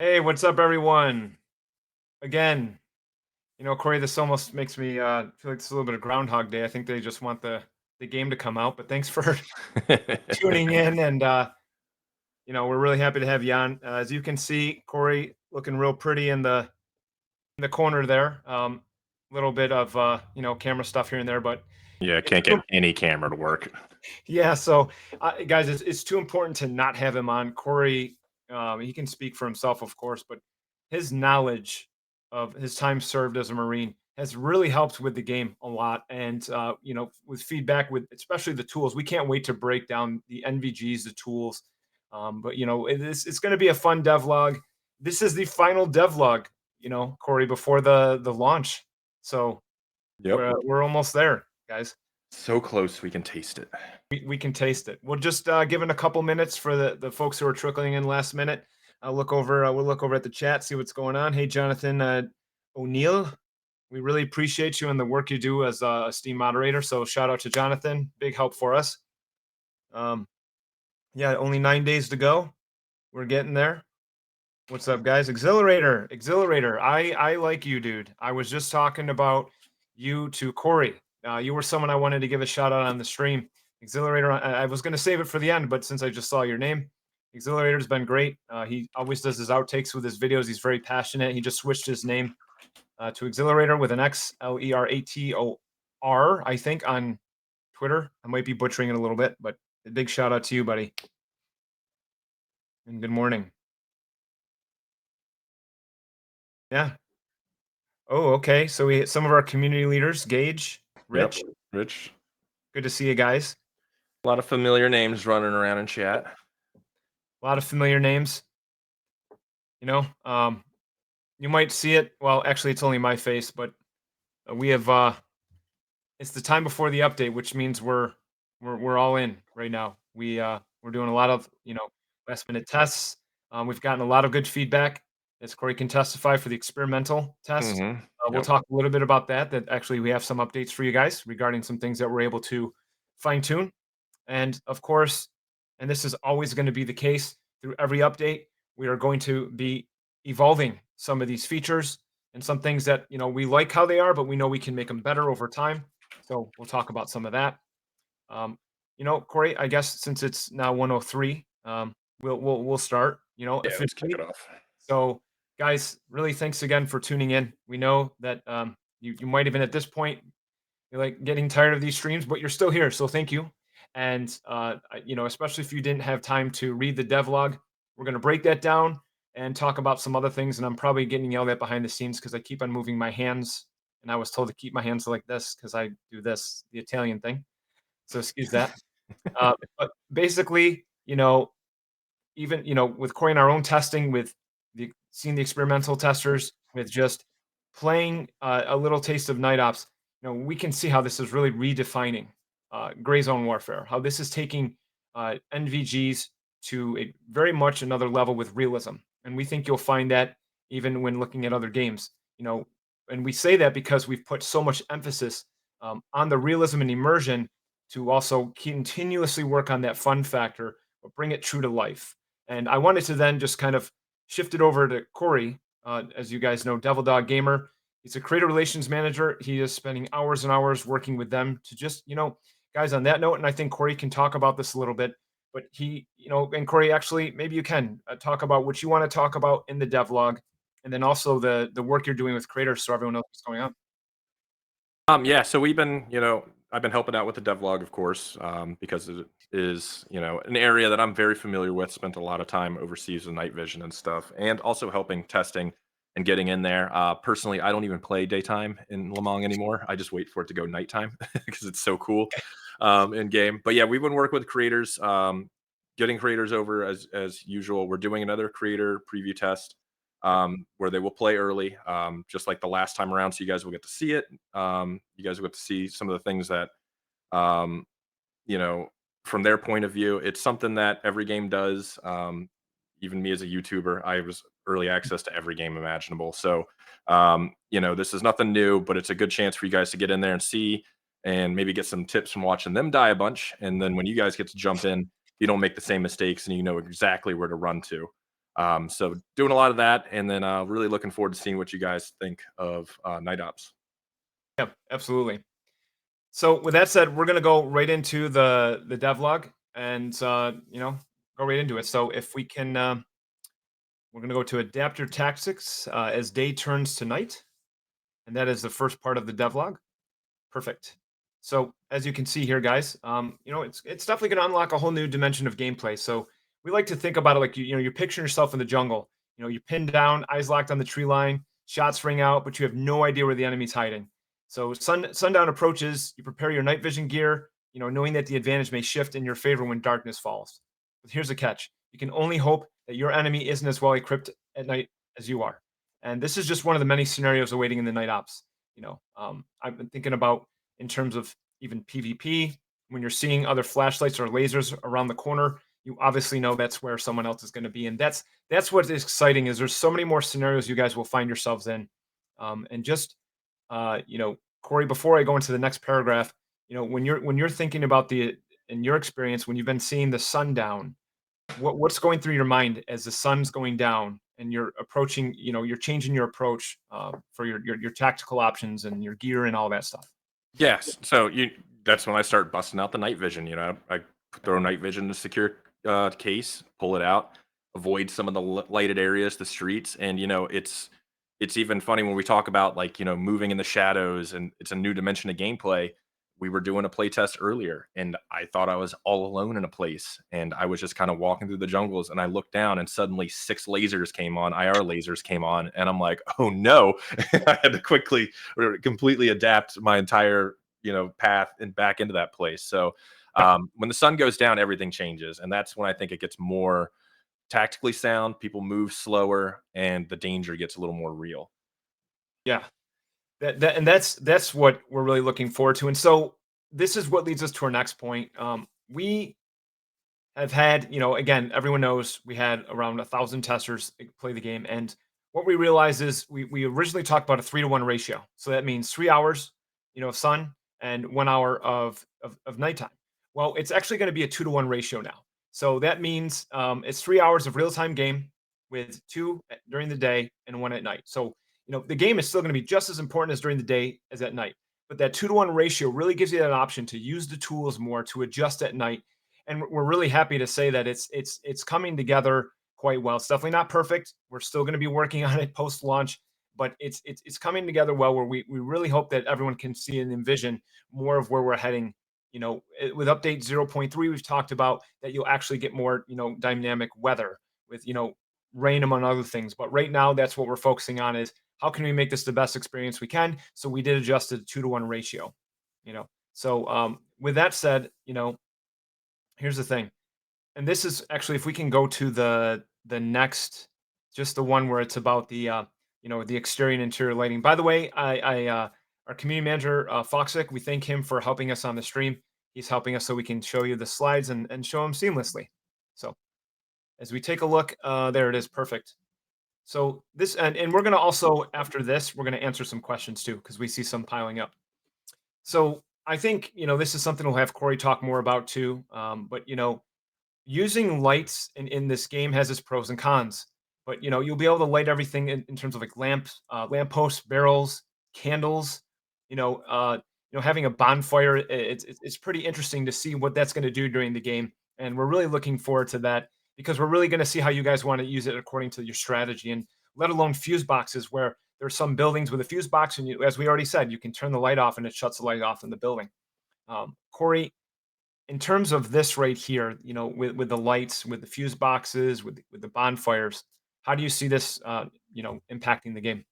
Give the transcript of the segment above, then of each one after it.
Hey, what's up, everyone? Again, Corey, this almost makes me feel like it's a little bit of Groundhog Day. I think they just want the game to come out. But thanks for tuning in, and we're really happy to have you on. As you can see, Corey looking real pretty in the corner there. Little bit of camera stuff here and there, but Yeah, it's can't get any camera to work. yeah. So, guys, it's too important to not have him on. Corey, he can speak for himself, of course, but his knowledge of his time served as a Marine has really helped with the game a lot. And with feedback, with especially the tools, we can't wait to break down the NVGs, the tools. But it's going to be a fun devlog. This is the final devlog, Corey, before the launch. So Yep. we're almost there, guys. So close we can taste it. We can taste it. We'll just give it a couple minutes for the folks who are trickling in last minute. I'll look over. We'll look over at the chat, see what's going on. Hey, Jonathan O'Neill, we really appreciate you and the work you do as a Steam moderator. So shout out to Jonathan, big help for us. Yeah, only 9 days to go. We're getting there. What's up, guys? Exhilarator. I like you, dude. I was just talking about you to Corey. You were someone I wanted to give a shout out on the stream. Exhilarator. I was going to save it for the end, but since I just saw your name, Exhilarator's been great. He always does his outtakes with his videos. He's very passionate. He just switched his name to Exhilarator with an X, Lerator, I think, on Twitter. I might be butchering it a little bit, but a big shout out to you, buddy. And good morning. Yeah. Oh, okay. So we some of our community leaders, Gage, Rich. Yep. Rich. Good to see you guys. A lot of familiar names running around in chat. A lot of familiar names. You might see it. Well, actually, it's only my face, but we have. It's the time before the update, which means we're all in right now. We're doing a lot of last minute tests. We've gotten a lot of good feedback, as Corey can testify, for the experimental test. We'll talk a little bit about that. That actually we have some updates for you guys regarding some things that we're able to fine tune, and of course, and this is always going to be the case through every update. We are going to be evolving some of these features and some things that we like how they are, but we know we can make them better over time. So we'll talk about some of that. Corey, I guess since it's now 103, we'll start. Yeah, let's kick it off. So, guys, really thanks again for tuning in. We know that you might even at this point you're like getting tired of these streams, but you're still here. So thank you. And especially if you didn't have time to read the devlog, we're going to break that down and talk about some other things. And I'm probably getting yelled at behind the scenes because I keep on moving my hands, and I was told to keep my hands like this because I do this, the Italian thing. So excuse that. But basically, even with Corey and our own testing, with seeing the experimental testers, with just playing a little taste of Night Ops, we can see how this is really redefining gray zone warfare. How this is taking NVGs to a very much another level with realism, and we think you'll find that even when looking at other games. And we say that because we've put so much emphasis on the realism and immersion to also continuously work on that fun factor, but bring it true to life. And I wanted to then just kind of shift it over to Corey. As you guys know, Devil Dog Gamer, he's a creator relations manager. He is spending hours and hours working with them to just, guys, on that note, and I think Corey can talk about this a little bit, but he, and Corey, actually, maybe you can talk about what you want to talk about in the devlog, and then also the work you're doing with creators so everyone knows what's going on. Yeah, so we've been, I've been helping out with the devlog, of course, because it is, an area that I'm very familiar with. Spent a lot of time overseas with night vision and stuff, and also helping testing and getting in there. Personally, I don't even play daytime in Le Mans anymore. I just wait for it to go nighttime because it's so cool in game. But yeah, we've been working with creators, getting creators over as usual. We're doing another creator preview test where they will play early, just like the last time around. So you guys will get to see it. You guys will get to see some of the things that, from their point of view, it's something that every game does. Even me as a YouTuber, I was early access to every game imaginable. So, this is nothing new, but it's a good chance for you guys to get in there and see, and maybe get some tips from watching them die a bunch. And then when you guys get to jump in, you don't make the same mistakes and you know exactly where to run to. So doing a lot of that, and then really looking forward to seeing what you guys think of night ops. Yeah, absolutely. So with that said, we're gonna go right into the devlog and go right into it. So if we can, we're gonna go to adapt your tactics as day turns to night, and that is the first part of the devlog. Perfect. So as you can see here, guys, it's definitely going to unlock a whole new dimension of gameplay. So we like to think about it like you're picturing yourself in the jungle. You're pinned down, eyes locked on the tree line, shots ring out, but you have no idea where the enemy's hiding. So sundown approaches, you prepare your night vision gear, knowing that the advantage may shift in your favor when darkness falls. But here's the catch: you can only hope that your enemy isn't as well equipped at night as you are. And this is just one of the many scenarios awaiting in the night ops. I've been thinking about in terms of even PvP, when you're seeing other flashlights or lasers around the corner, you obviously know that's where someone else is going to be, and that's what is exciting. Is there's so many more scenarios you guys will find yourselves in, and just Corey. Before I go into the next paragraph, when you're thinking about in your experience when you've been seeing the sundown, what's going through your mind as the sun's going down and you're approaching, you're changing your approach for your tactical options and your gear and all that stuff. Yes. So that's when I start busting out the night vision. I throw night vision in a secure case, pull it out, avoid some of the lighted areas, the streets, and it's even funny when we talk about like moving in the shadows, and it's a new dimension of gameplay. We were doing a play test earlier, and I thought I was all alone in a place, and I was just kind of walking through the jungles, and I looked down, and suddenly six lasers came on, IR lasers came on, and I'm like, oh no! I had to quickly or completely adapt my entire path and back into that place. So when the sun goes down, everything changes, and that's when I think it gets more tactically sound. People move slower, and the danger gets a little more real. Yeah, and that's what we're really looking forward to. And so this is what leads us to our next point. We have had, again, everyone knows we had around 1,000 testers play the game, and what we realized is we originally talked about a 3-to-1 ratio. So that means 3 hours, of sun and 1 hour of nighttime. Well, it's actually going to be a 2-to-1 ratio now. So that means it's 3 hours of real time game with two during the day and one at night. So the game is still going to be just as important as during the day as at night. But that 2-to-1 ratio really gives you that option to use the tools more to adjust at night, and we're really happy to say that it's coming together quite well. It's definitely not perfect. We're still going to be working on it post launch, but it's coming together well. Where we really hope that everyone can see and envision more of where we're heading. With update 0.3, we've talked about that you'll actually get more dynamic weather with rain among other things. But right now, that's what we're focusing on: is how can we make this the best experience we can. So we did adjust it to 2-to-1 ratio. So with that said, here's the thing, and this is actually, if we can go to the next, just the one where it's about the exterior and interior lighting. By the way, our community manager Foxic, we thank him for helping us on the stream. He's helping us so we can show you the slides and show them seamlessly. So as we take a look, there it is, perfect. So this, and we're gonna also, after this, we're gonna answer some questions too because we see some piling up. So I think this is something we'll have Corey talk more about too. But using lights in this game has its pros and cons, but you'll be able to light everything in terms of like lamps, lamp posts, barrels, candles. Having a bonfire. It's pretty interesting to see what that's going to do during the game, and we're really looking forward to that because we're really going to see how you guys want to use it according to your strategy, and let alone fuse boxes where there's some buildings with a fuse box, and as we already said, you can turn the light off and it shuts the light off in the building. Corey, in terms of this right here, with the lights, with the fuse boxes, with the bonfires, how do you see this, impacting the game?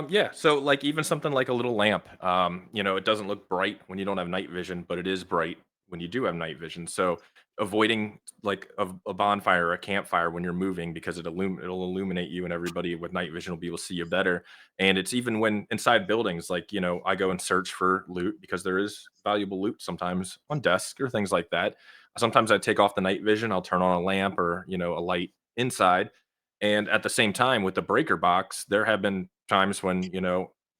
Yeah, so like even something like a little lamp, it doesn't look bright when you don't have night vision, but it is bright when you do have night vision. So avoiding like a bonfire or a campfire when you're moving because it'll illuminate you, and everybody with night vision will be able to see you better. And it's even when inside buildings, like I go and search for loot because there is valuable loot sometimes on desks or things like that. Sometimes I take off the night vision, I'll turn on a lamp or a light inside, and at the same time, with the breaker box, there have been times when,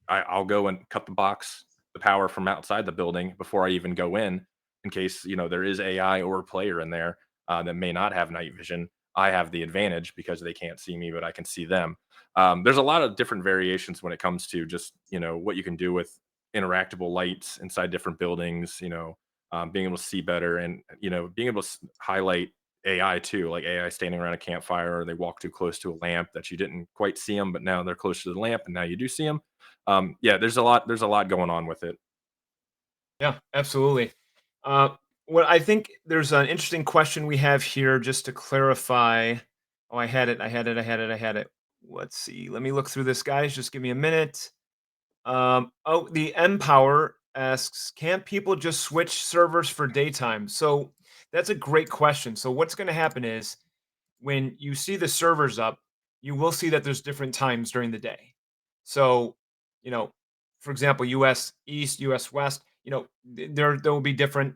I'll go and cut the power from outside the building before I even go in case, there is AI or a player in there that may not have night vision. I have the advantage because they can't see me, but I can see them. There's a lot of different variations when it comes to just what you can do with interactable lights inside different buildings. Being able to see better, and being able to highlight AI too, like AI standing around a campfire, or they walk too close to a lamp that you didn't quite see them, but now they're close to the lamp, and now you do see them. Yeah, there's a lot. There's a lot going on with it. Yeah, absolutely. Uh, what I think there's an interesting question we have here just to clarify. Oh, I had it. I had it. I had it. I had it. Let's see. Let me look through this, guys. Just give me a minute. Oh, the Empower asks, can't people just switch servers for daytime? So that's a great question. So what's going to happen is when you see the servers up, you will see that there's different times during the day. So, you know, for example, US East, US West, there will be different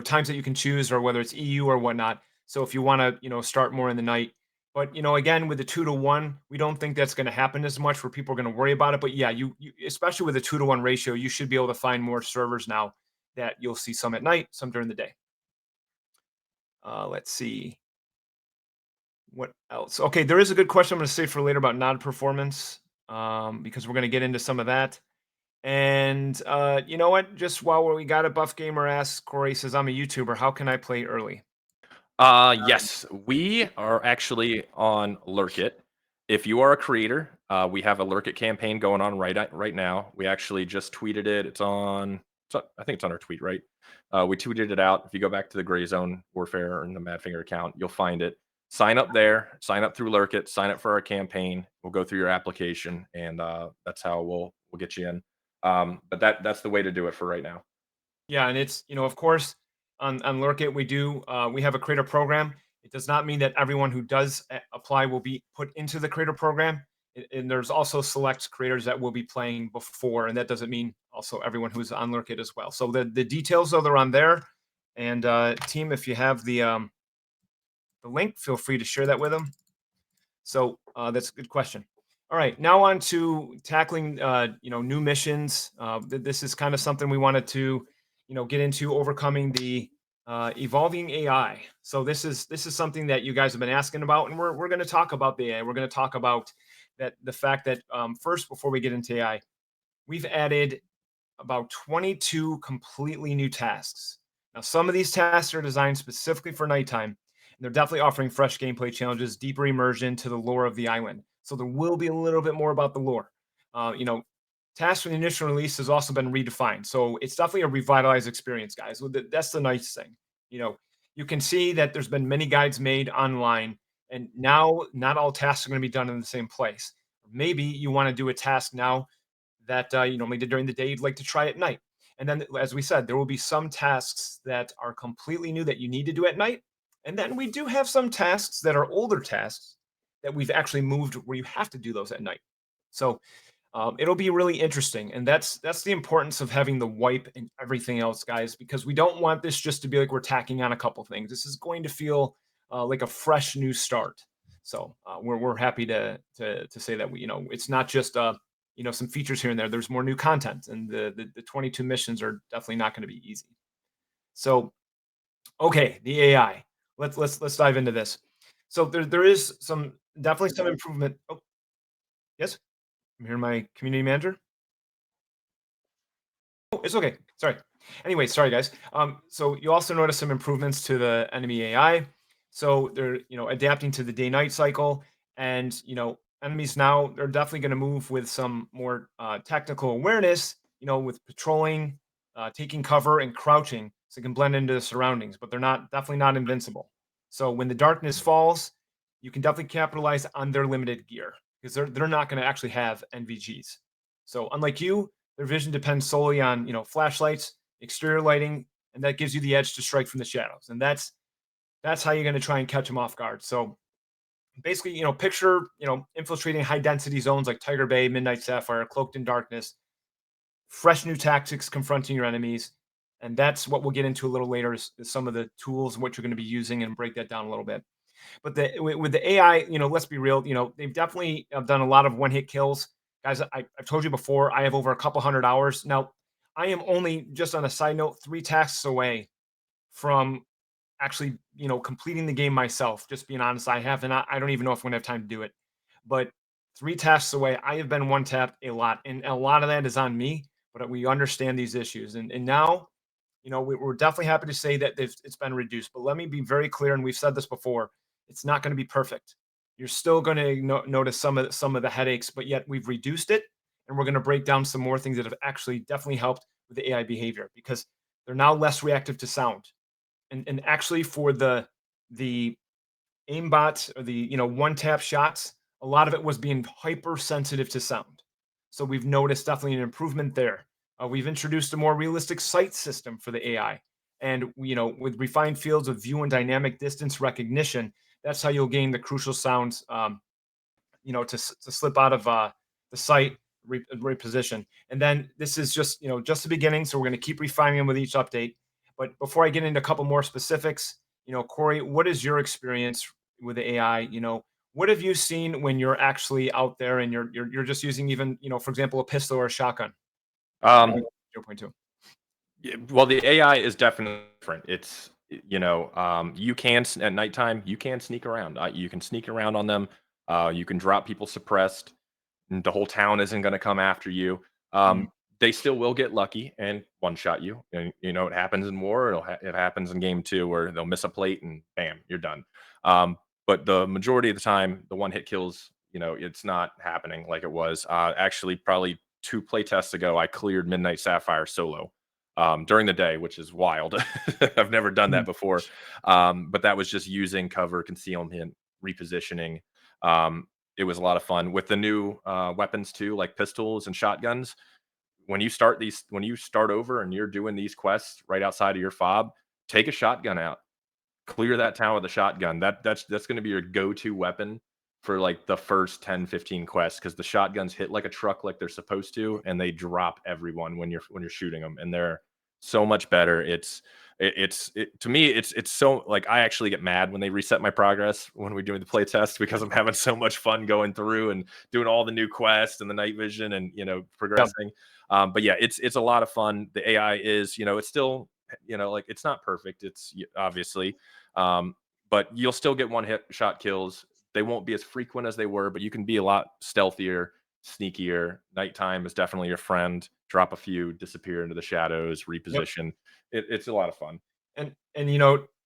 times that you can choose, or whether it's EU or whatnot. So if you want to, start more in the night. But again, with the 2 to 1, we don't think that's going to happen as much where people are going to worry about it. But yeah, you especially with a 2 to 1 ratio, you should be able to find more servers now that you'll see some at night, some during the day. Let's see. What else? Okay, there is a good question I'm going to save for later about node performance, because we're going to get into some of that. And you know what? Just while we got it, Buff Gamer asks, Corey says, I'm a YouTuber. How can I play early? Yes, we are actually on Lurkit. If you are a creator, we have a Lurkit campaign going on right now. We actually just tweeted it. I think it's on our tweet, right? We tweeted it out. If you go back to the Gray Zone Warfare and the Madfinger account, you'll find it. Sign up there. Sign up through Lurkit. Sign up for our campaign. We'll go through your application, and that's how we'll get you in. But that's the way to do it for right now. Yeah, and it's of course on Lurkit we have a creator program. It does not mean that everyone who does apply will be put into the creator program. And there's also select creators that will be playing before, and that doesn't mean also everyone who's on Lurkit as well. So the details are on there. And team, if you have the link, feel free to share that with them. So that's a good question. All right, now on to tackling new missions. This is kind of something we wanted to get into, overcoming the evolving AI. So this is something that you guys have been asking about, and we're going to talk about the AI. We're going to talk about the fact that first, before we get into AI, we've added about 22 completely new tasks. Now, some of these tasks are designed specifically for nighttime, and they're definitely offering fresh gameplay challenges, deeper immersion to the lore of the island. So there will be a little bit more about the lore. Tasks from the initial release has also been redefined, so it's definitely a revitalized experience, guys. That's the nice thing. You can see that there's been many guides made online, and now not all tasks are going to be done in the same place. Maybe you want to do a task now that you normally did during the day, you'd like to try at night. And then, as we said, there will be some tasks that are completely new that you need to do at night. And then we do have some tasks that are older tasks that we've actually moved where you have to do those at night. So it'll be really interesting, and that's the importance of having the wipe and everything else, guys, because we don't want this just to be like we're tacking on a couple things. This is going to feel like a fresh new start. So we're happy to say that it's not just some features here and there. There's more new content, and the 22 missions are definitely not going to be easy. So okay, the AI. Let's dive into this. So there is definitely some improvement. Oh, yes, I'm here, my community manager. Oh, it's okay. Sorry. Anyway, sorry guys. So you also notice some improvements to the enemy AI. So they're adapting to the day-night cycle, and enemies now they're definitely going to move with some more technical awareness. With patrolling, taking cover, and crouching, so they can blend into the surroundings. But they're definitely not invincible. So when the darkness falls, you can definitely capitalize on their limited gear, because they're not going to actually have NVGs. So unlike you, their vision depends solely on flashlights, exterior lighting, and that gives you the edge to strike from the shadows. And that's how you're going to try and catch them off guard. So basically, picture infiltrating high density zones like Tiger Bay, Midnight Sapphire, cloaked in darkness, fresh new tactics confronting your enemies. And that's what we'll get into a little later, is some of the tools and what you're going to be using, and break that down a little bit. But with the AI, let's be real, they've definitely done a lot of one-hit kills. Guys, I've told you before, I have over a couple hundred hours. Now, I am only, just on a side note, 3 tasks away from actually, completing the game myself. Just being honest, I haven't. I don't even know if I'm gonna have time to do it. But 3 tasks away, I have been one tapped a lot, and a lot of that is on me. But we understand these issues, and now, we're definitely happy to say that it's been reduced. But let me be very clear, and we've said this before: it's not going to be perfect. You're still going to notice some of the headaches, but yet we've reduced it, and we're going to break down some more things that have actually definitely helped with the AI behavior because they're now less reactive to sound, and actually for the aimbot or the one tap shots, a lot of it was being hypersensitive to sound. So we've noticed definitely an improvement there. We've introduced a more realistic sight system for the AI, and with refined fields of view and dynamic distance recognition, that's how you'll gain the crucial sounds. To slip out of the sight reposition. And then this is just the beginning. So we're going to keep refining them with each update. But before I get into a couple more specifics, Corey, what is your experience with the AI? What have you seen when you're actually out there and you're just using even, for example, a pistol or a shotgun? Um, 0.2. Yeah, well, the AI is definitely different. You can at nighttime you can sneak around. You can sneak around on them. You can drop people suppressed. And the whole town isn't going to come after you. Mm, They still will get lucky and one shot you. And it happens in war. It happens in game two where they'll miss a plate and bam, you're done. Um, but the majority of the time, the one hit kills. It's not happening like it was. Actually, probably two play tests ago, I cleared Midnight Sapphire solo during the day, which is wild. I've never done that mm, before. But that was just using cover, concealment, repositioning. Um, it was a lot of fun with the new weapons too, like pistols and shotguns. When you start over and you're doing these quests right outside of your fob, take a shotgun out, clear that town with a shotgun. That's going to be your go-to weapon for like the first 10, 15 quests because the shotguns hit like a truck like they're supposed to, and they drop everyone when you're shooting them, and they're so much better. To me, it's so like I actually get mad when they reset my progress when we're doing the play test because I'm having so much fun going through and doing all the new quests and the night vision and yep, progressing. But yeah, it's a lot of fun. The AI is it's still like it's not perfect. Obviously, um, but you'll still get one hit shot kills. They won't be as frequent as they were, but you can be a lot stealthier, sneakier. Nighttime is definitely your friend. Drop a few, disappear into the shadows, yep. reposition. It's a lot of fun. And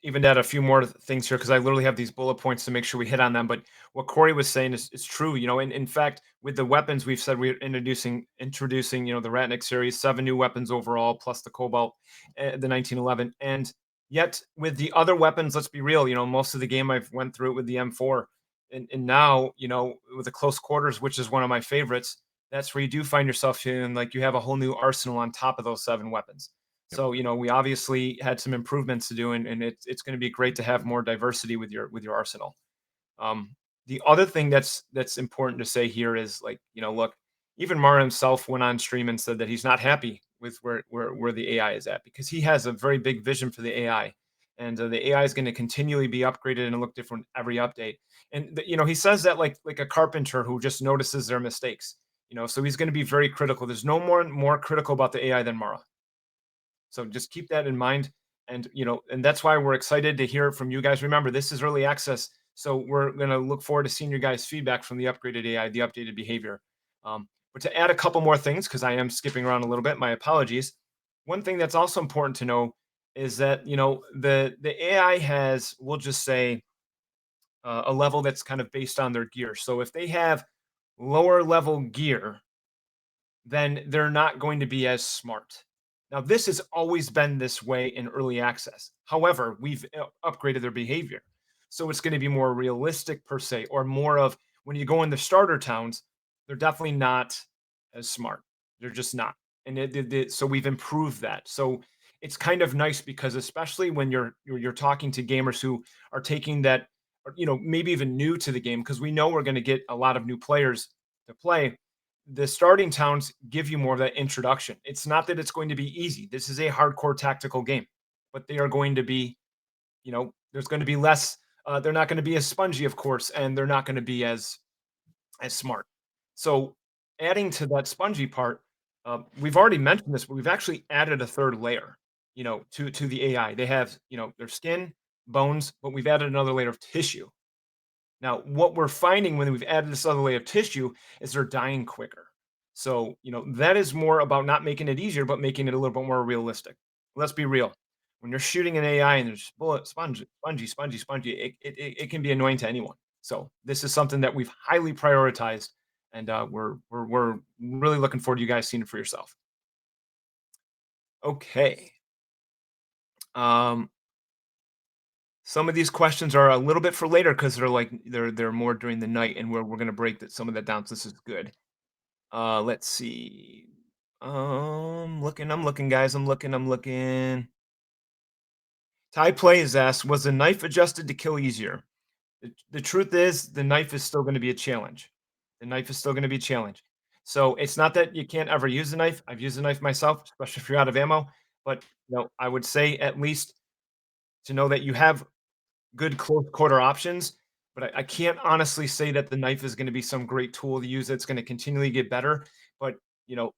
even to add a few more things here because I literally have these bullet points to make sure we hit on them. But what Corey was saying is true. In fact, with the weapons, we've said we're introducing the Ratnik series, 7 new weapons overall, plus the Cobalt, the 1911. And yet with the other weapons, let's be real. Most of the game I've went through it with the M4, and now with the close quarters, which is one of my favorites. That's where you do find yourself feeling like you have a whole new arsenal on top of those 7 weapons. Yep. So, we obviously had some improvements to do, and it's going to be great to have more diversity with your arsenal. Um, the other thing that's important to say here is like, look, even Mara himself went on stream and said that he's not happy with where the AI is at because he has a very big vision for the AI, and the AI is going to continually be upgraded and look different every update. And he says that like a carpenter who just notices their mistakes. So he's going to be very critical. There's no more critical about the AI than Mara. So just keep that in mind. And that's why we're excited to hear from you guys. Remember, this is early access. So we're going to look forward to seeing your guys' feedback from the upgraded AI, the updated behavior. But to add a couple more things, because I am skipping around a little bit, my apologies. One thing that's also important to know is that, the AI has, we'll just say, a level that's kind of based on their gear. So if they have lower level gear, then they're not going to be as smart. Now, this has always been this way in early access. However, we've upgraded their behavior. So it's going to be more realistic, per se, or more of when you go in the starter towns, they're definitely not as smart. They're just not. And so we've improved that. So it's kind of nice because, especially when you're talking to gamers who are taking that, or, maybe even new to the game, because we know we're going to get a lot of new players to play. The starting towns give you more of that introduction. It's not that it's going to be easy. This is a hardcore tactical game, but they are going to be, there's going to be less. They're not going to be as spongy, of course, and they're not going to be as smart. So, adding to that spongy part, we've already mentioned this, but we've actually added a third layer, to the AI. They have, their skin, bones, but we've added another layer of tissue. Now, what we're finding when we've added this other layer of tissue is they're dying quicker. So, that is more about not making it easier, but making it a little bit more realistic. Let's be real. When you're shooting an AI and there's bullet spongy, it can be annoying to anyone. So, this is something that we've highly prioritized, and we're really looking forward to you guys seeing it for yourself. Okay. Um, some of these questions are a little bit for later because they're more during the night, and we're gonna break some of that down. So this is good. Let's see. I'm looking, guys. I'm looking. Ty Plays asked, was the knife adjusted to kill easier? The truth is, the knife is still going to be a challenge. The knife is still going to be a challenge. So it's not that you can't ever use the knife. I've used the knife myself, especially if you're out of ammo. But I would say at least to know that you have good close quarter options. But I can't honestly say that the knife is going to be some great tool to use. It's going to continually get better. But you know,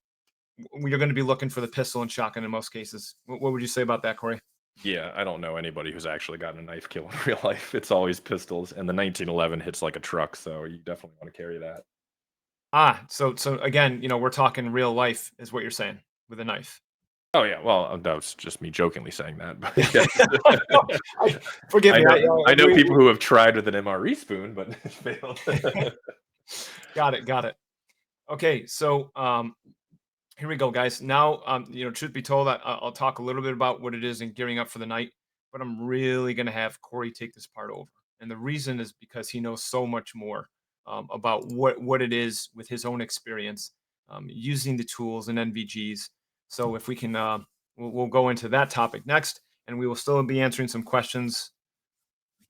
you're going to be looking for the pistol and shotgun in most cases. What would you say about that, Corey? Yeah, I don't know anybody who's actually gotten a knife kill in real life. It's always pistols, and the 1911 hits like a truck, so you definitely want to carry that. So again, we're talking real life, is what you're saying with a knife. Oh yeah, well, that was just me jokingly saying that, but yes. Forgive I me. know I know people who have tried with an MRE spoon, but it failed. Got it. Okay, so here we go, guys. Now, truth be told, I'll talk a little bit about what it is in gearing up for the night, but I'm really going to have Corey take this part over. And the reason is because he knows so much more about what it is with his own experience using the tools and NVGs. So if we can, we'll go into that topic next, and we will still be answering some questions,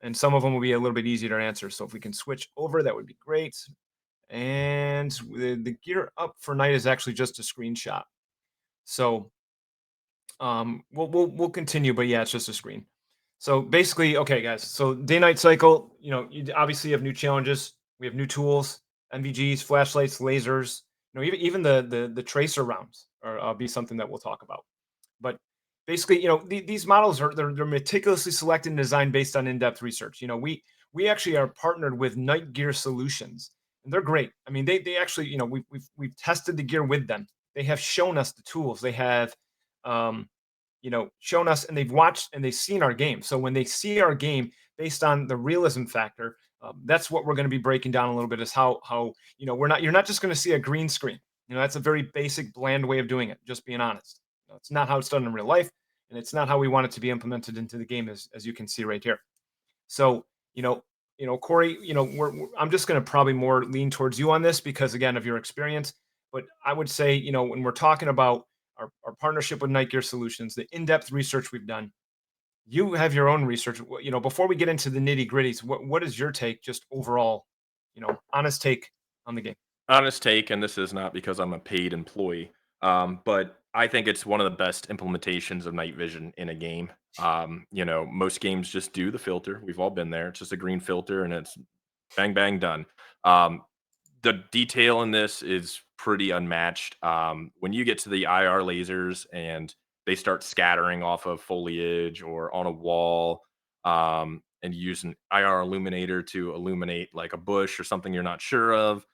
and some of them will be a little bit easier to answer. So if we can switch over, that would be great. And the gear up for night is actually just a screenshot. So we'll continue, but yeah, it's just a screen. So basically, okay, guys. So day night cycle. You obviously have new challenges. We have new tools, NVGs, flashlights, lasers. Even the tracer rounds are be something that we'll talk about. But basically, these models they're meticulously selected and designed based on in-depth research. We actually are partnered with Night Gear Solutions, and they're great. I mean, they actually, we've tested the gear with them. They have shown us the tools. They have, um, shown us, and they've watched and they've seen our game. So when they see our game based on the realism factor, that's what we're going to be breaking down a little bit. Is how you're not just going to see a green screen. That's a very basic, bland way of doing it. Just being honest. It's not how it's done in real life, and it's not how we want it to be implemented into the game, as you can see right here. So, Corey, I'm just going to probably more lean towards you on this because, again, of your experience. But I would say, when we're talking about our partnership with Night Gear Solutions, the in-depth research we've done, you have your own research. Before we get into the nitty gritties, what is your take, just overall, honest take on the game? Honest take, and this is not because I'm a paid employee, but I think it's one of the best implementations of night vision in a game. Most games just do the filter. We've all been there. It's just a green filter, and it's bang bang done. Um, the detail in this is pretty unmatched. When you get to the IR lasers and they start scattering off of foliage or on a wall, and you use an IR illuminator to illuminate like a bush or something you're not sure of,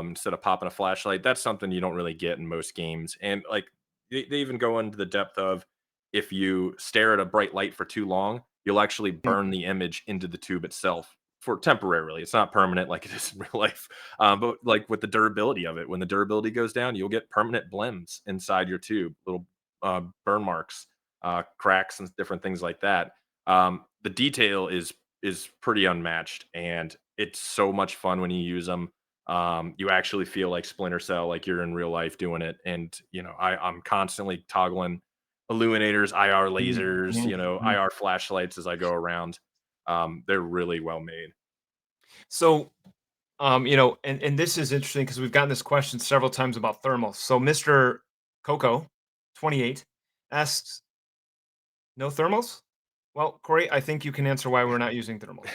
instead of popping a flashlight, that's something you don't really get in most games. And like they even go into the depth of if you stare at a bright light for too long, you'll actually Mm. burn the image into the tube itself for temporarily. It's not permanent like it is in real life. But like with the durability of it, when the durability goes down, you'll get permanent blems inside your tube, little burn marks, cracks, and different things like that. The detail is pretty unmatched, and it's so much fun when you use them. You actually feel like Splinter Cell, like you're in real life doing it. And I'm constantly toggling illuminators, IR lasers, Mhm. IR flashlights as I go around. They're really well made. So, and this is interesting because we've gotten this question several times about thermals. So, Mr. Coco, 28, asks, no thermals? Well, Corey, I think you can answer why we're not using thermals.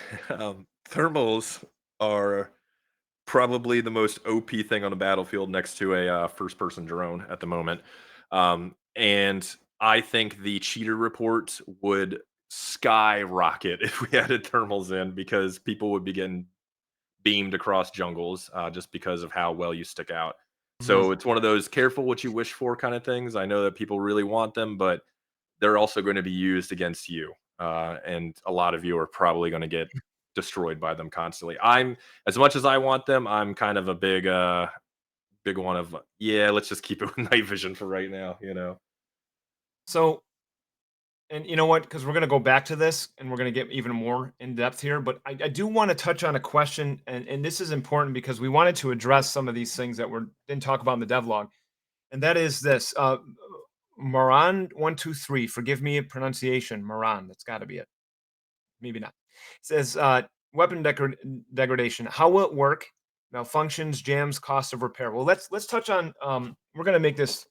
Thermals are probably the most OP thing on the battlefield next to a first-person drone at the moment. And I think the cheater report would skyrocket if we added thermals in because people would be getting beamed across jungles just because of how well you stick out. Mhm. So it's one of those careful what you wish for kind of things. I know that people really want them, but they're also going to be used against you. And a lot of you are probably going to get destroyed by them constantly. I'm as much as I want them, I'm kind of a big one of yeah, let's just keep it with night vision for right now, you know. So, and you know what? Because we're going to go back to this and we're going to get even more in depth here. But I do want to touch on a question, and this is important because we wanted to address some of these things that we didn't talk about in the devlog, and that is this. Moran123, forgive me pronunciation. Moran, that's got to be it. Maybe not. It says weapon degradation. How will it work? Malfunctions, jams, cost of repair. Well, let's touch on. We're going to make this,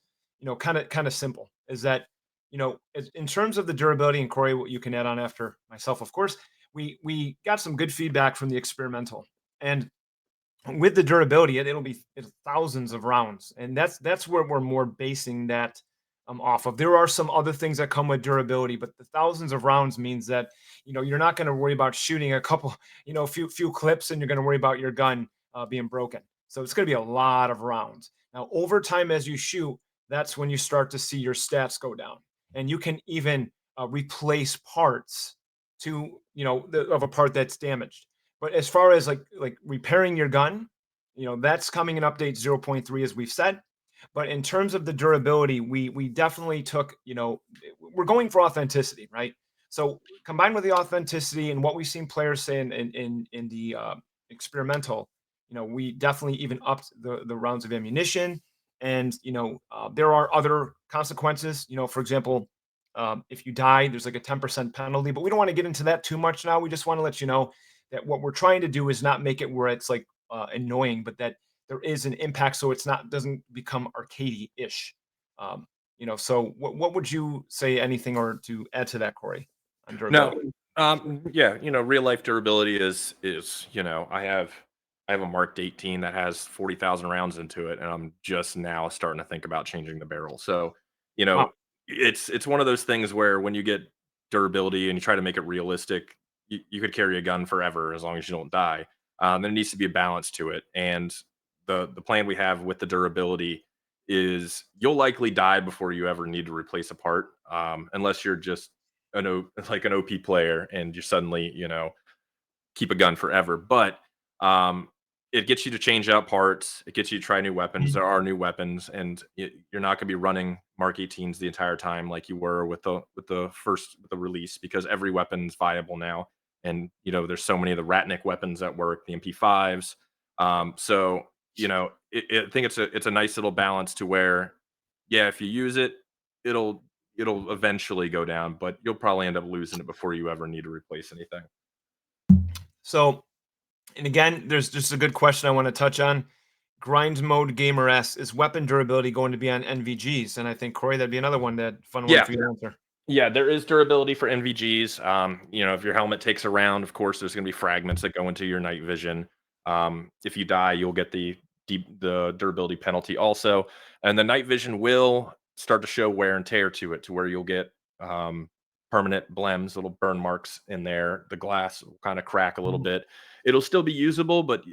kind of simple. Is that in terms of the durability, and Corey, what you can add on after myself, of course. We got some good feedback from the experimental, and with the durability, it'll be thousands of rounds, and that's where we're more basing that off of. There are some other things that come with durability, but the thousands of rounds means that you're not going to worry about shooting a couple, few clips, and you're going to worry about your gun being broken. So it's going to be a lot of rounds. Now, over time, as you shoot, that's when you start to see your stats go down, and you can even replace parts to of a part that's damaged. But as far as like repairing your gun, that's coming in update 0.3 as we've said. But in terms of the durability, we definitely took, we're going for authenticity, right? So combined with the authenticity and what we've seen players say in the experimental, we definitely even upped the rounds of ammunition. And there are other consequences. For example, if you die, there's like a 10% penalty, but we don't want to get into that too much now. We just want to let you know that what we're trying to do is not make it where it's like annoying, but that there is an impact, so it's not doesn't become arcadey-ish. So what would you say, anything or to add to that, Corey, on No, durability? yeah, real life durability is I have a marked 18 that has 40,000 rounds into it, and I'm just now starting to think about changing the barrel. So, you know, Wow. it's one of those things where when you get durability and you try to make it realistic, you could carry a gun forever as long as you don't die. There needs to be a balance to it, and the plan we have with the durability is you'll likely die before you ever need to replace a part, unless you're just like an OP player and you suddenly, keep a gun forever. But um, it gets you to change out parts. It gets you to try new weapons. There are new weapons, and you're not going to be running Mark 18s the entire time like you were with the release because every weapon's viable now. And there's so many of the Ratnik weapons that work, the MP5s. So I think it's a nice little balance to where, yeah, if you use it, it'll it'll eventually go down, but you'll probably end up losing it before you ever need to replace anything. So, and again, there's just a good question I want to touch on. Grind mode gamer S, is weapon durability going to be on NVGs? And I think Corey, that'd be another fun one Yeah, for you to answer. yeah, there is durability for NVGs. If your helmet takes a round, of course, there's going to be fragments that go into your night vision. If you die, you'll get the durability penalty also, and the night vision will start to show wear and tear to it, to where you'll get permanent blems, little burn marks in there. The glass will kind of crack a little Mhm. bit. It'll still be usable, but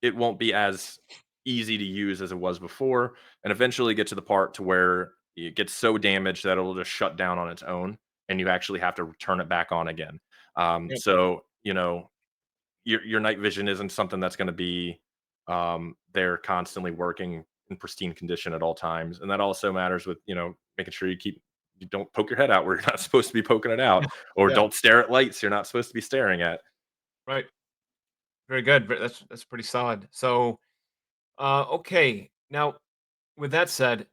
it won't be as easy to use as it was before, and eventually get to the part to where it gets so damaged that it'll just shut down on its own, and you actually have to turn it back on again. Yep. So your night vision isn't something that's going to be there constantly working in pristine condition at all times, and that also matters with making sure you don't poke your head out where you're not supposed to be poking it out, or Yeah. don't stare at lights you're not supposed to be staring at. Right. Very good. That's pretty solid. So, okay. Now, with that said,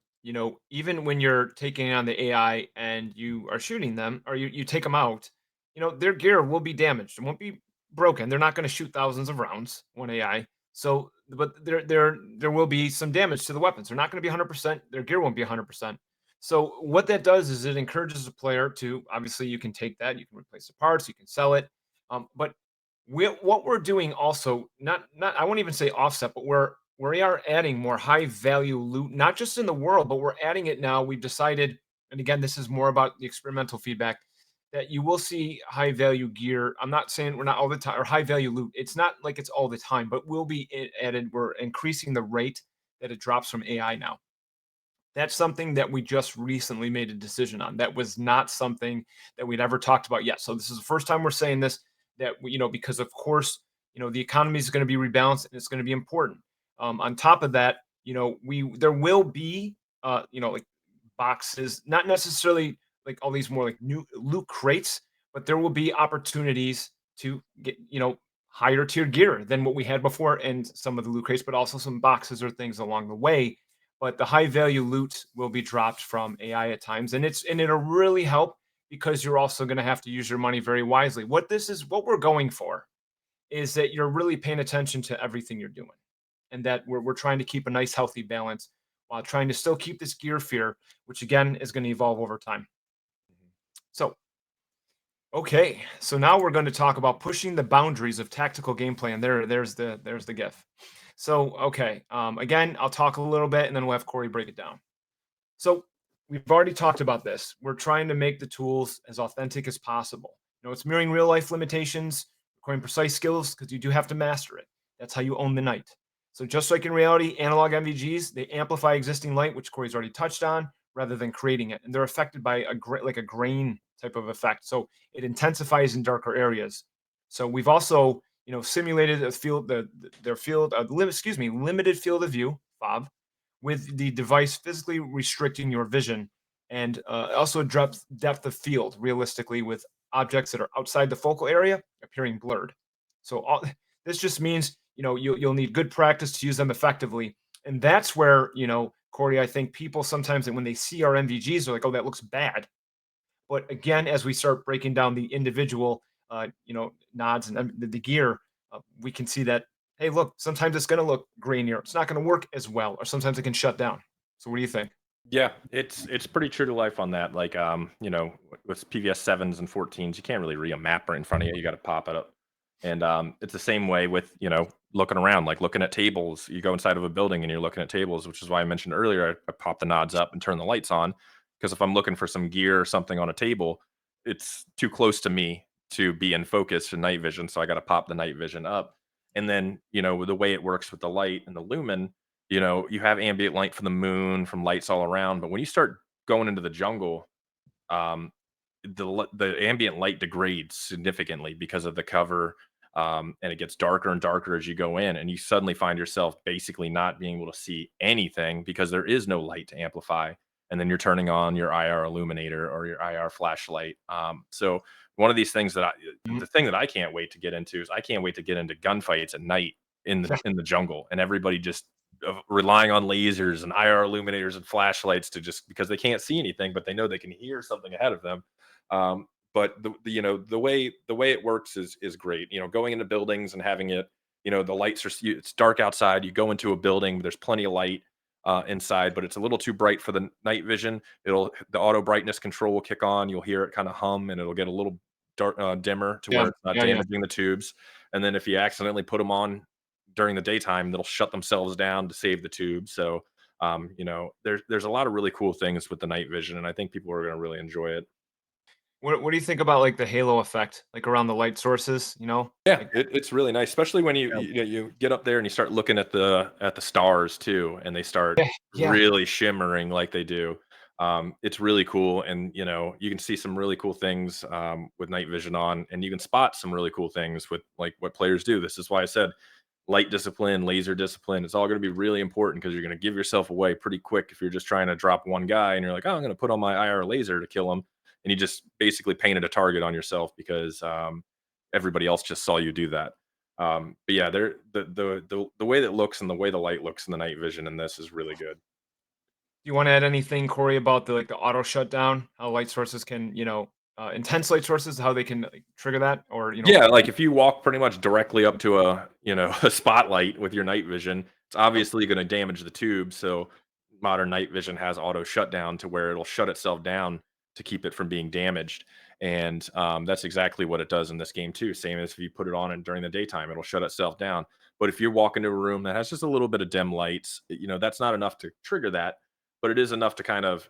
even when you're taking on the AI and you are shooting them or you take them out, their gear will be damaged. It won't be broken. They're not going to shoot thousands of rounds, one AI. So, but there will be some damage to the weapons. They're not going to be 100%. Their gear won't be 100%. So, what that does is it encourages the player to, obviously, you can take that, you can replace the parts, you can sell it. But what we're doing also, not I won't even say offset, but we are adding more high value loot, not just in the world, but we're adding it now. We've decided, and again, this is more about the experimental feedback, that you will see high value gear. I'm not saying we're not all the time, or high value loot. It's not like it's all the time, but will be added. We're increasing the rate that it drops from AI now. That's something that we just recently made a decision on. That was not something that we'd ever talked about yet. So this is the first time we're saying this, that we, because of course, the economy is going to be rebalanced and it's going to be important. On top of that, we there will be like boxes, not necessarily like all these more like new loot crates, but there will be opportunities to get higher tier gear than what we had before, and some of the loot crates, but also some boxes or things along the way. But the high value loot will be dropped from AI at times, and it'll really help because you're also going to have to use your money very wisely. What we're going for is that you're really paying attention to everything you're doing, and that we're trying to keep a nice healthy balance while trying to still keep this gear fear, which again is going to evolve over time. So okay, so now we're going to talk about pushing the boundaries of tactical gameplay, and there's the GIF. So okay, again, I'll talk a little bit, and then we'll have Corey break it down. So we've already talked about this. We're trying to make the tools as authentic as possible. It's mirroring real life limitations, requiring precise skills because you do have to master it. That's how you own the night. So just like in reality, analog NVGs, they amplify existing light, which Corey's already touched on, rather than creating it. And they're affected by like a grain type of effect. So it intensifies in darker areas. So we've also, simulated a field, their field, limited field of view, FOV, with the device physically restricting your vision, and also depth of field realistically, with objects that are outside the focal area appearing blurred. So this just means you'll need good practice to use them effectively, and that's where Corey, I think people sometimes when they see our NVGs, they're like, oh, that looks bad. But again, as we start breaking down the individual, nods and the gear, we can see that, hey, look, sometimes it's going to look grainier. It's not going to work as well, or sometimes it can shut down. So what do you think? Yeah, it's pretty true to life on that. Like, with PVS 7s and 14s, you can't really read a map right in front of you. You got to pop it up, and it's the same way with looking around, like looking at tables. You go inside of a building and you're looking at tables, which is why I mentioned earlier. I pop the nods up and turn the lights on, because if I'm looking for some gear or something on a table, it's too close to me to be in focus in night vision. So I got to pop the night vision up, and then the way it works with the light and the lumen, you have ambient light from the moon, from lights all around, but when you start going into the jungle, um, the ambient light degrades significantly because of the cover, and it gets darker and darker as you go in, and you suddenly find yourself basically not being able to see anything because there is no light to amplify, and then you're turning on your IR illuminator or your IR flashlight. So one of these things that Mhm. the thing that I can't wait to get into is I can't wait to get into gunfights at night in the jungle, and everybody just relying on lasers and IR illuminators and flashlights to just because they can't see anything, but they know they can hear something ahead of them. But the way it works is great. Going into buildings and having it, the lights it's dark outside. You go into a building, there's plenty of light inside, but it's a little too bright for the night vision. The auto brightness control will kick on. You'll hear it kind of hum, and it'll get a little dark, dimmer to Yeah, where it's not yeah, yeah. damaging the tubes. And then if you accidentally put them on during the daytime, they'll shut themselves down to save the tube. So there's a lot of really cool things with the night vision, and I think people are going to really enjoy it. What do you think about like the halo effect, like around the light sources? Yeah, Like it's really nice, especially when you yeah, you get up there and you start looking at the stars too, and they start yeah, yeah. really shimmering like they do. It's really cool, and you can see some really cool things with night vision on, and you can spot some really cool things with like what players do. This is why I said light discipline, laser discipline. It's all going to be really important because you're going to give yourself away pretty quick if you're just trying to drop one guy and you're like, oh, I'm going to put on my IR laser to kill him, and you just basically painted a target on yourself because everybody else just saw you do that. But yeah, the way that looks and the way the light looks in the night vision in this is really good. Do you want to add anything, Corey, about the auto shutdown? How light sources can, intense light sources, how they can like, trigger that, or Yeah, like if you walk pretty much directly up to a, a spotlight with your night vision, it's Yep. obviously going to damage the tube. So modern night vision has auto shutdown to where it'll shut itself down to keep it from being damaged. And that's exactly what it does in this game too. Same as if you put it on and during the daytime, it'll shut itself down. But if you walk into a room that has just a little bit of dim lights, that's not enough to trigger that, but it is enough to kind of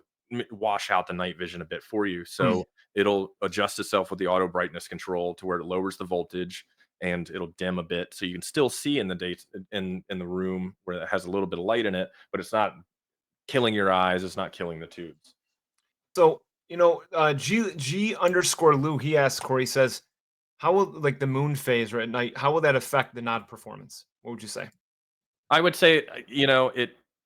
wash out the night vision a bit for you. Mm, So it'll adjust itself with the auto brightness control to where it lowers the voltage and it'll dim a bit so you can still see in the day in the room where it has a little bit of light in it, but it's not killing your eyes, it's not killing the tubes. So, G underscore Lou, he asks, Corey says, how will like the moon phase right at night, how will that affect the nod performance? What would you say? I would say,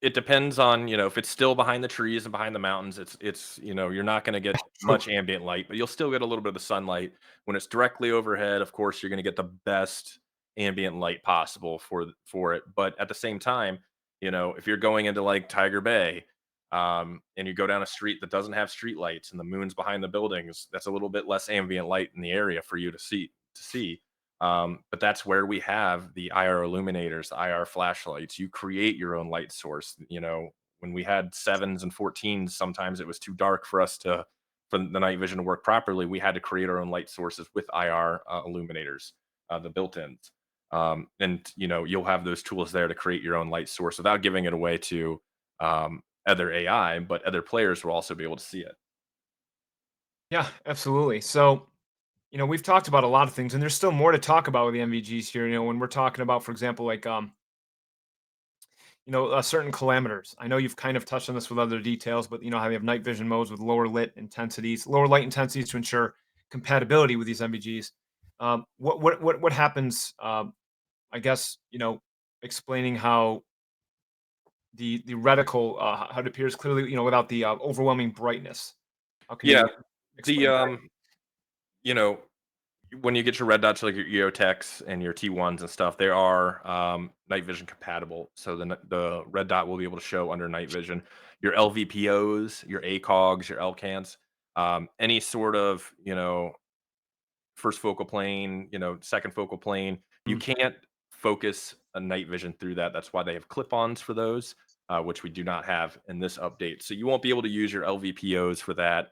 it depends on, if it's still behind the trees and behind the mountains, you're not gonna get True. much ambient light, but you'll still get a little bit of the sunlight. When it's directly overhead, of course, you're gonna get the best ambient light possible for it, but at the same time, if you're going into, like, Tiger Bay, and you go down a street that doesn't have street lights and the moon's behind the buildings, that's a little bit less ambient light in the area for you to see. But that's where we have the IR illuminators, the IR flashlights. You create your own light source. When we had 7s and 14s, sometimes it was too dark for the night vision to work properly. We had to create our own light sources with IR illuminators, the built-ins. And you'll have those tools there to create your own light source without giving it away to other AI, but other players will also be able to see it. Yeah, absolutely. So, we've talked about a lot of things, and there's still more to talk about with the MVGs here. When we're talking about, for example, like certain kilometers. I know you've kind of touched on this with other details, but how you have night vision modes with lower light intensities to ensure compatibility with these MVGs. What happens? I guess explaining how the reticle how it appears clearly, without the overwhelming brightness. How can Yeah, you the explain that? you know when you get your red dots like your EOTechs and your T1s and stuff, they are night vision compatible. So the red dot will be able to show under night vision. Your LVPOs, your ACOGs, your LCANs, any sort of first focal plane, second focal plane. You Mm. can't focus a night vision through that. That's why they have clip-ons for those, which we do not have in this update. So you won't be able to use your LVPOs for that,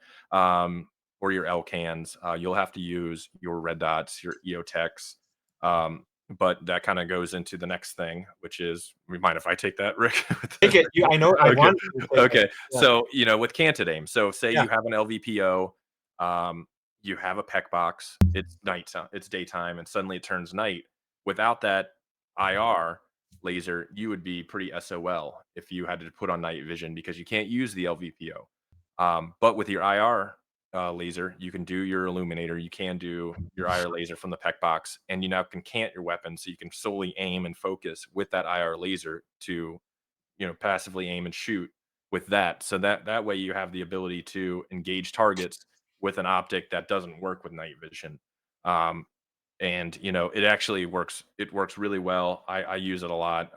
or your LCANs. You'll have to use your red dots, your EOTechs. But that kind of goes into the next thing, which is, we mind if I take that, Rick? Take it. I know. I Okay. want you to take it. Okay. Yeah. So, with Canted aim. So say Yeah. you have an LVPO, um, you have a PEC box, it's night, it's daytime, and suddenly it turns night. Without that IR laser, you would be pretty SOL if you had to put on night vision because you can't use the LVPO. But with your IR laser, you can do your illuminator, you can do your IR laser from the PEC box, and you now can cant your weapon so you can solely aim and focus with that IR laser to passively aim and shoot with that. So that way you have the ability to engage targets with an optic that doesn't work with night vision. Um, and it actually works. It works really well. I use it a lot.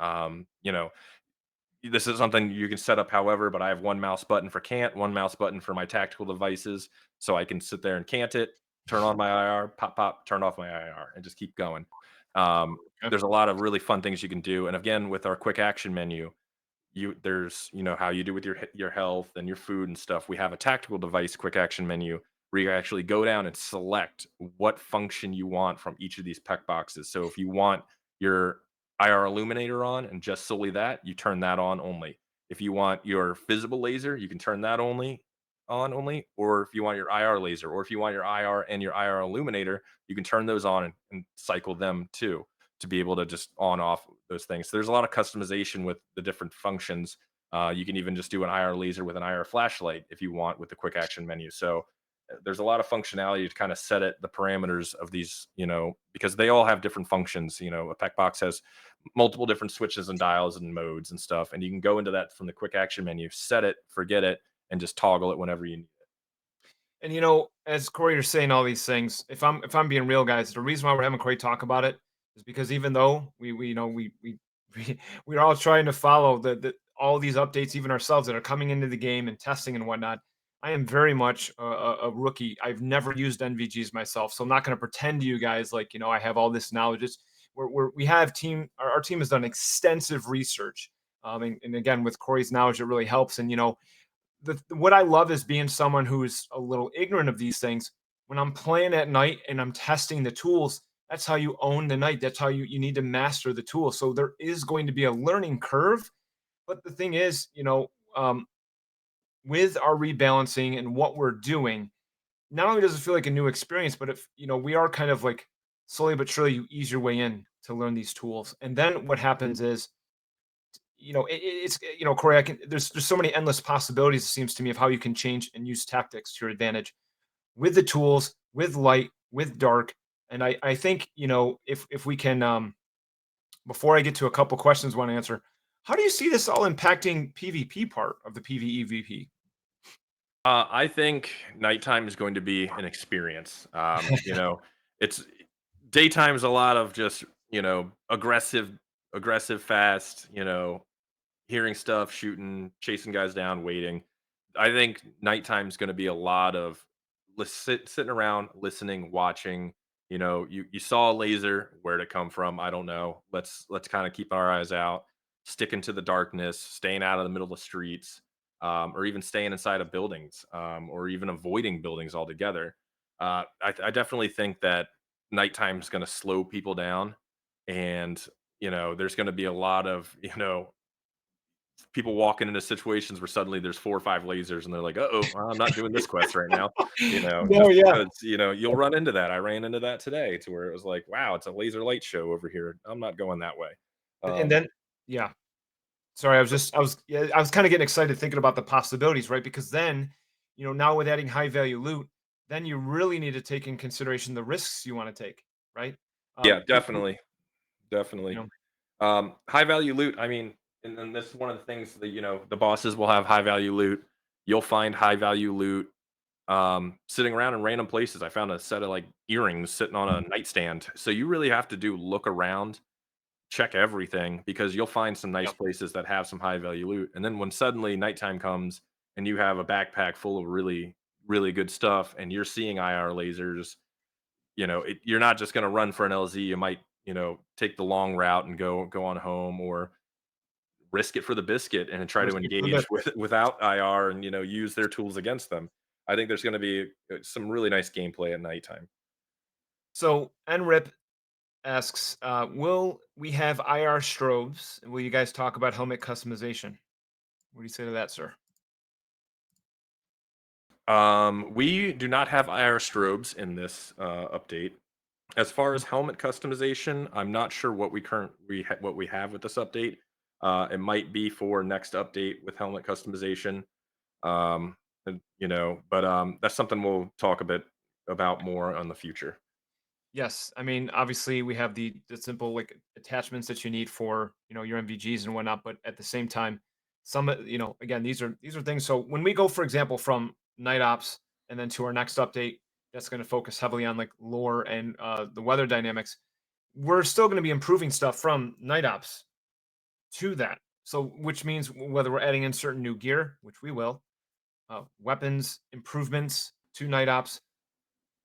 This is something you can set up however, but I have one mouse button for cant, one mouse button for my tactical devices, so I can sit there and cant it, turn on my IR, pop pop, turn off my IR, and just keep going. Okay. There's a lot of really fun things you can do, and again, with our quick action menu, there's how you do with your health and your food and stuff. We have a tactical device quick action menu where you actually go down and select what function you want from each of these PEC boxes. So if you want your IR illuminator on and just solely that, you turn that on only. If you want your visible laser, you can turn that only, or if you want your IR laser, or if you want your IR and your IR illuminator, you can turn those on and cycle them too to be able to just on off those things. So there's a lot of customization with the different functions. You can even just do an IR laser with an IR flashlight if you want with the quick action menu. So there's a lot of functionality to kind of set it the parameters of these, because they all have different functions. A PEC box has multiple different switches and dials and modes and stuff, and you can go into that from the quick action menu, set it, forget it, and just toggle it whenever you need it. And as Corey, you're saying all these things. If I'm being real, guys, the reason why we're having Corey talk about it is because even though we're all trying to follow the all these updates, even ourselves that are coming into the game and testing and whatnot. I am very much a rookie. I've never used NVGs myself, so I'm not going to pretend to you guys like I have all this knowledge. We have our team has done extensive research, and again with Corey's knowledge, it really helps. And what I love is being someone who's a little ignorant of these things. When I'm playing at night and I'm testing the tools, that's how you own the night. That's how you need to master the tool. So there is going to be a learning curve. But the thing is, with our rebalancing and what we're doing, not only does it feel like a new experience, but if we are kind of like slowly but surely you ease your way in to learn these tools. And then what happens is, it's Corey, there's so many endless possibilities, it seems to me, of how you can change and use tactics to your advantage with the tools, with light, with dark. And I think, if we can before I get to a couple questions I want to answer, how do you see this all impacting PvP part of the PvEVP? I think nighttime is going to be an experience. It's daytime is a lot of just aggressive, fast. Hearing stuff, shooting, chasing guys down, waiting. I think nighttime's gonna be a lot of sitting around, listening, watching. You saw a laser, where'd it come from? I don't know. Let's kind of keep our eyes out, sticking to the darkness, staying out of the middle of the streets, or even staying inside of buildings, or even avoiding buildings altogether. I definitely think that nighttime's gonna slow people down, and there's gonna be a lot of people walking into situations where suddenly there's 4 or 5 lasers and they're like, "Uh-oh, I'm not doing this quest right now." No, Just yeah. because, you'll run into that. I ran into that today to where it was like, "Wow, it's a laser light show over here. I'm not going that way." And Um, then, yeah. Sorry, I was kind of getting excited thinking about the possibilities, right? Because then, now with adding high value loot, then you really need to take in consideration the risks you want to take, right? yeah, People, definitely, you definitely. know, High value loot, I mean, and then this is one of the things that, the bosses will have high value loot. You'll find high value loot, sitting around in random places. I found a set of, like, earrings sitting on a nightstand. So you really have to look around, check everything, because you'll find some nice yeah. places that have some high value loot. And then when suddenly nighttime comes and you have a backpack full of really, really good stuff and you're seeing IR lasers, you're not just going to run for an LZ. You might, take the long route and go on home, or risk it for the biscuit and try to Risky for the engage biscuit. without IR and use their tools against them. I think there's going to be some really nice gameplay at nighttime. So NRIP asks, will we have IR strobes? And will you guys talk about helmet customization? What do you say to that, sir? We do not have IR strobes in this update. As far as helmet customization, I'm not sure what we have with this update. It might be for next update with helmet customization. But that's something we'll talk a bit about more on the future. Yes, I mean, obviously we have the simple like attachments that you need for your NVGs and whatnot, but at the same time, some again these are things. So when we go, for example, from night ops and then to our next update, that's going to focus heavily on like lore and the weather dynamics. We're still going to be improving stuff from night ops to that. So which means whether we're adding in certain new gear, which we will, weapons improvements to night ops,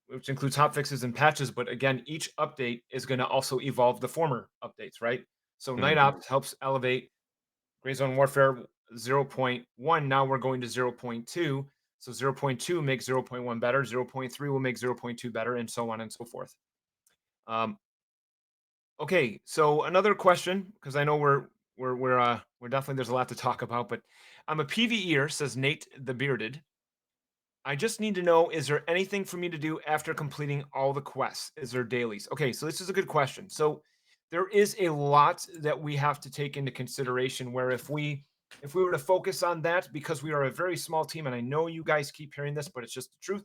which includes hot fixes and patches. But again, each update is going to also evolve the former updates, right? So Night Mhm. Ops helps elevate Gray Zone Warfare 0.1. Now we're going to 0.2. So 0.2 makes 0.1 better. 0.3 will make 0.2 better, and so on and so forth. Um, okay, so another question, because I know we're definitely there's a lot to talk about, but I'm a PVEer, says Nate the Bearded. I just need to know, is there anything for me to do after completing all the quests? Is there dailies? Okay, so this is a good question. So there is a lot that we have to take into consideration where if we were to focus on that, because we are a very small team, and I know you guys keep hearing this, but it's just the truth.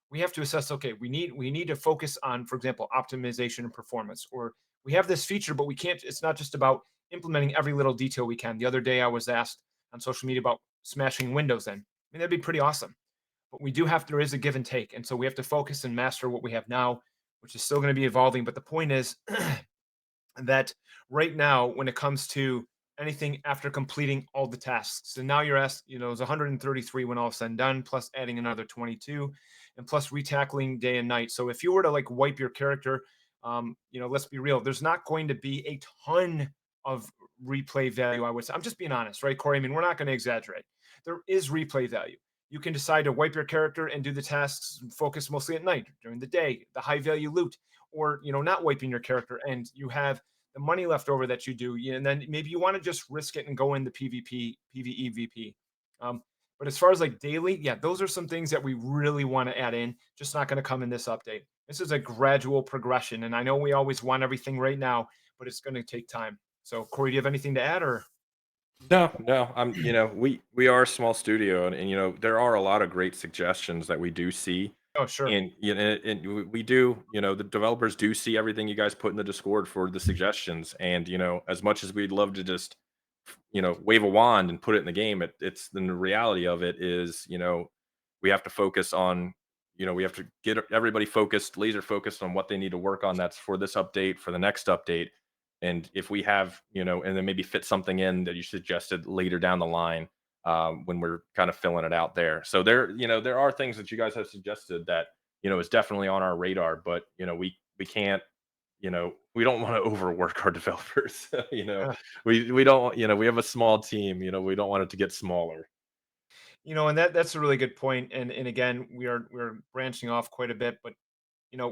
We have to assess, okay, we need to focus on, for example, optimization and performance, or we have this feature, but we can't, it's not just about implementing every little detail we can. The other day I was asked on social media about smashing windows in. I mean, that'd be pretty awesome, but we do have, there is a give and take, and so we have to focus and master what we have now, which is still going to be evolving. But the point is that right now, when it comes to anything after completing all the tasks, and now you're asked, it's 133 when all is said and done, plus adding another 22, and plus retackling day and night. So if you were to like wipe your character, let's be real, there's not going to be a ton of replay value. I would say, I'm just being honest, right, Corey? I mean, we're not going to exaggerate. There is replay value. You can decide to wipe your character and do the tasks, focus mostly at night, during the day, the high value loot, or not wiping your character, and you have the money left over that you do, and then maybe you want to just risk it and go in the PvP, PvE, VP. But as far as like daily, yeah, those are some things that we really want to add in. Just not going to come in this update. This is a gradual progression, and I know we always want everything right now, but it's going to take time. So, Corey, do you have anything to add, or? No, no, we are a small studio, and there are a lot of great suggestions that we do see, Oh, sure. and we do, the developers do see everything you guys put in the Discord for the suggestions, and as much as we'd love to just wave a wand and put it in the game, it's then the reality of it is, we have to focus on, we have to get everybody focused, laser focused on what they need to work on. That's for this update, for the next update, and if we have, and then maybe fit something in that you suggested later down the line, when we're kind of filling it out there. So there, there are things that you guys have suggested that is definitely on our radar, but we can't, we don't want to overwork our developers. Yeah. We don't, we have a small team. We don't want it to get smaller. And that's a really good point. And again, we're branching off quite a bit, but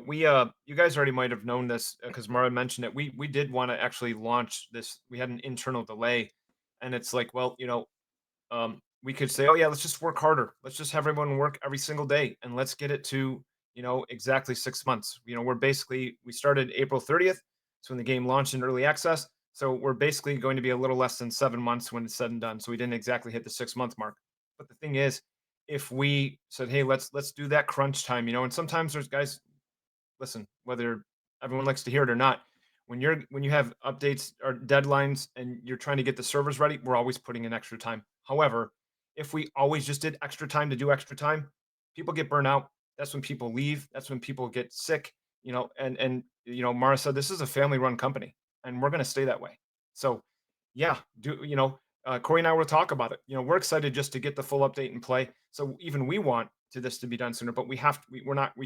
we you guys already might have known this because Mara mentioned it. We did want to actually launch this. We had an internal delay, and it's like, well, we could say, oh yeah, let's just work harder. Let's just have everyone work every single day, and let's get it to exactly 6 months. We started April 30th, so when the game launched in early access. So we're basically going to be a little less than 7 months when it's said and done. So we didn't exactly hit the 6 month mark. But the thing is, if we said, hey, let's do that crunch time, and sometimes there's guys, listen, whether everyone likes to hear it or not, when you have updates or deadlines and you're trying to get the servers ready, we're always putting in extra time. However, if we always just did extra time to do extra time, people get burnt out. That's when people leave. That's when people get sick. And Mara said this is a family run company, and we're going to stay that way. So, yeah, Corey and I will talk about it. We're excited just to get the full update and play. So even we want to this to be done sooner, but we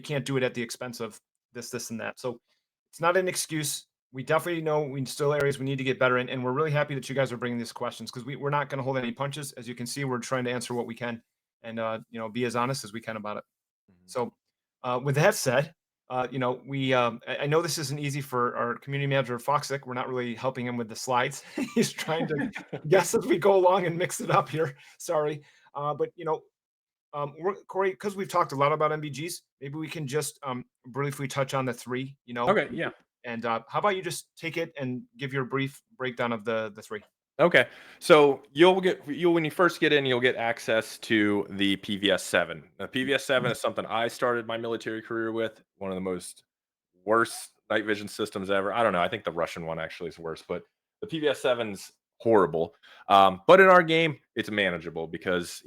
can't do it at the expense of this, and that. So it's not an excuse. We definitely know we still areas we need to get better in, and we're really happy that you guys are bringing these questions because we're not going to hold any punches. As you can see, we're trying to answer what we can, and be as honest as we can about it. Mhm. So, with that said, I know this isn't easy for our community manager Foxick. We're not really helping him with the slides. He's trying to guess as we go along and mix it up here. Sorry, but Corey, because we've talked a lot about NVGs, maybe we can just briefly touch on the three. Okay, yeah. And how about you just take it and give your brief breakdown of the three? Okay. So you'll when you first get in, you'll get access to the PVS-7. The PVS-7 is something I started my military career with. One of the most worst night vision systems ever. I don't know. I think the Russian one actually is worse, but the PVS-7's horrible. But in our game, it's manageable because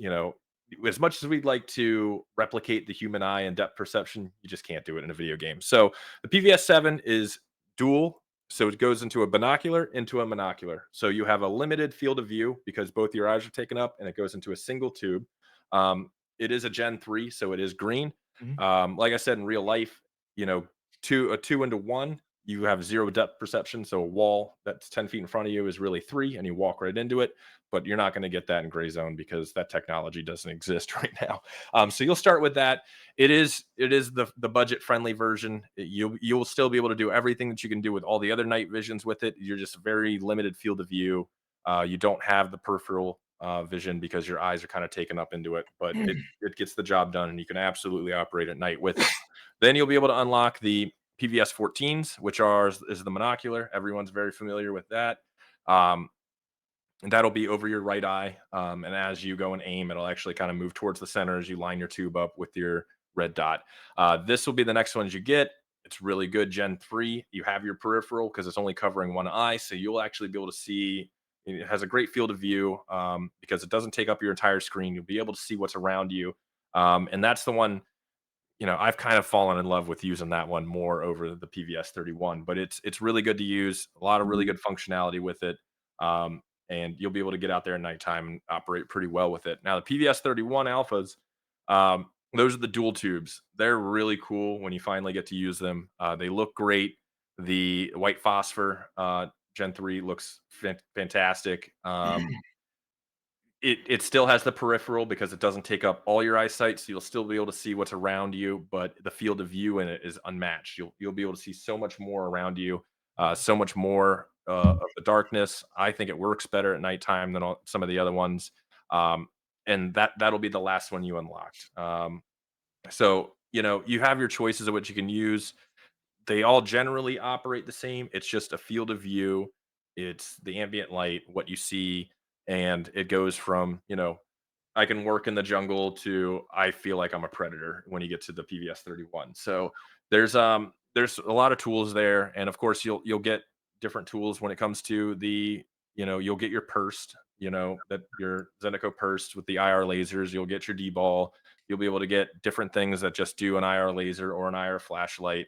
as much as we'd like to replicate the human eye and depth perception, you just can't do it in a video game. So the PVS-7 is dual, so it goes into a binocular, into a monocular. So you have a limited field of view because both your eyes are taken up, and it goes into a single tube. It is a Gen 3, so it is green. Mhm. Like I said, in real life, you know, a two into one, you have zero depth perception. So a wall that's 10 feet in front of you is really three, and you walk right into it. But you're not going to get that in gray zone because that technology doesn't exist right now. So you'll start with that. It is the budget friendly version. You'll still be able to do everything that you can do with all the other night visions with it. You're just very limited field of view. You don't have the peripheral vision because your eyes are kind of taken up into it, but it gets the job done, and you can absolutely operate at night with it. Then you'll be able to unlock the PVS 14s, which is the monocular. Everyone's very familiar with that. Um, and that'll be over your right eye. And as you go and aim, it'll actually kind of move towards the center as you line your tube up with your red dot. This will be the next ones you get. It's really good. Gen 3, you have your peripheral because it's only covering one eye. So you'll actually be able to see. It has a great field of view because it doesn't take up your entire screen. You'll be able to see what's around you. And that's the one, I've kind of fallen in love with using that one more over the PVS 31, but it's really good to use. A lot of really good functionality with it. And you'll be able to get out there at nighttime and operate pretty well with it. Now, the PVS 31 alphas, those are the dual tubes. They're really cool when you finally get to use them. They look great. The white phosphor Gen 3 looks fantastic. It still has the peripheral because it doesn't take up all your eyesight, so you'll still be able to see what's around you, but the field of view in it is unmatched. You'll be able to see so much more around you, so much more of the darkness. I think it works better at nighttime than some of the other ones. Um, and that'll be the last one you unlocked. So you have your choices of what you can use. They all generally operate the same. It's just a field of view. It's the ambient light, what you see, and it goes from, I can work in the jungle to I feel like I'm a predator when you get to the PVS 31. So there's a lot of tools there, and of course you'll get different tools when it comes to you'll get your Purst, that your Zenico Purst with the IR lasers. You'll get your D ball. You'll be able to get different things that just do an IR laser or an IR flashlight,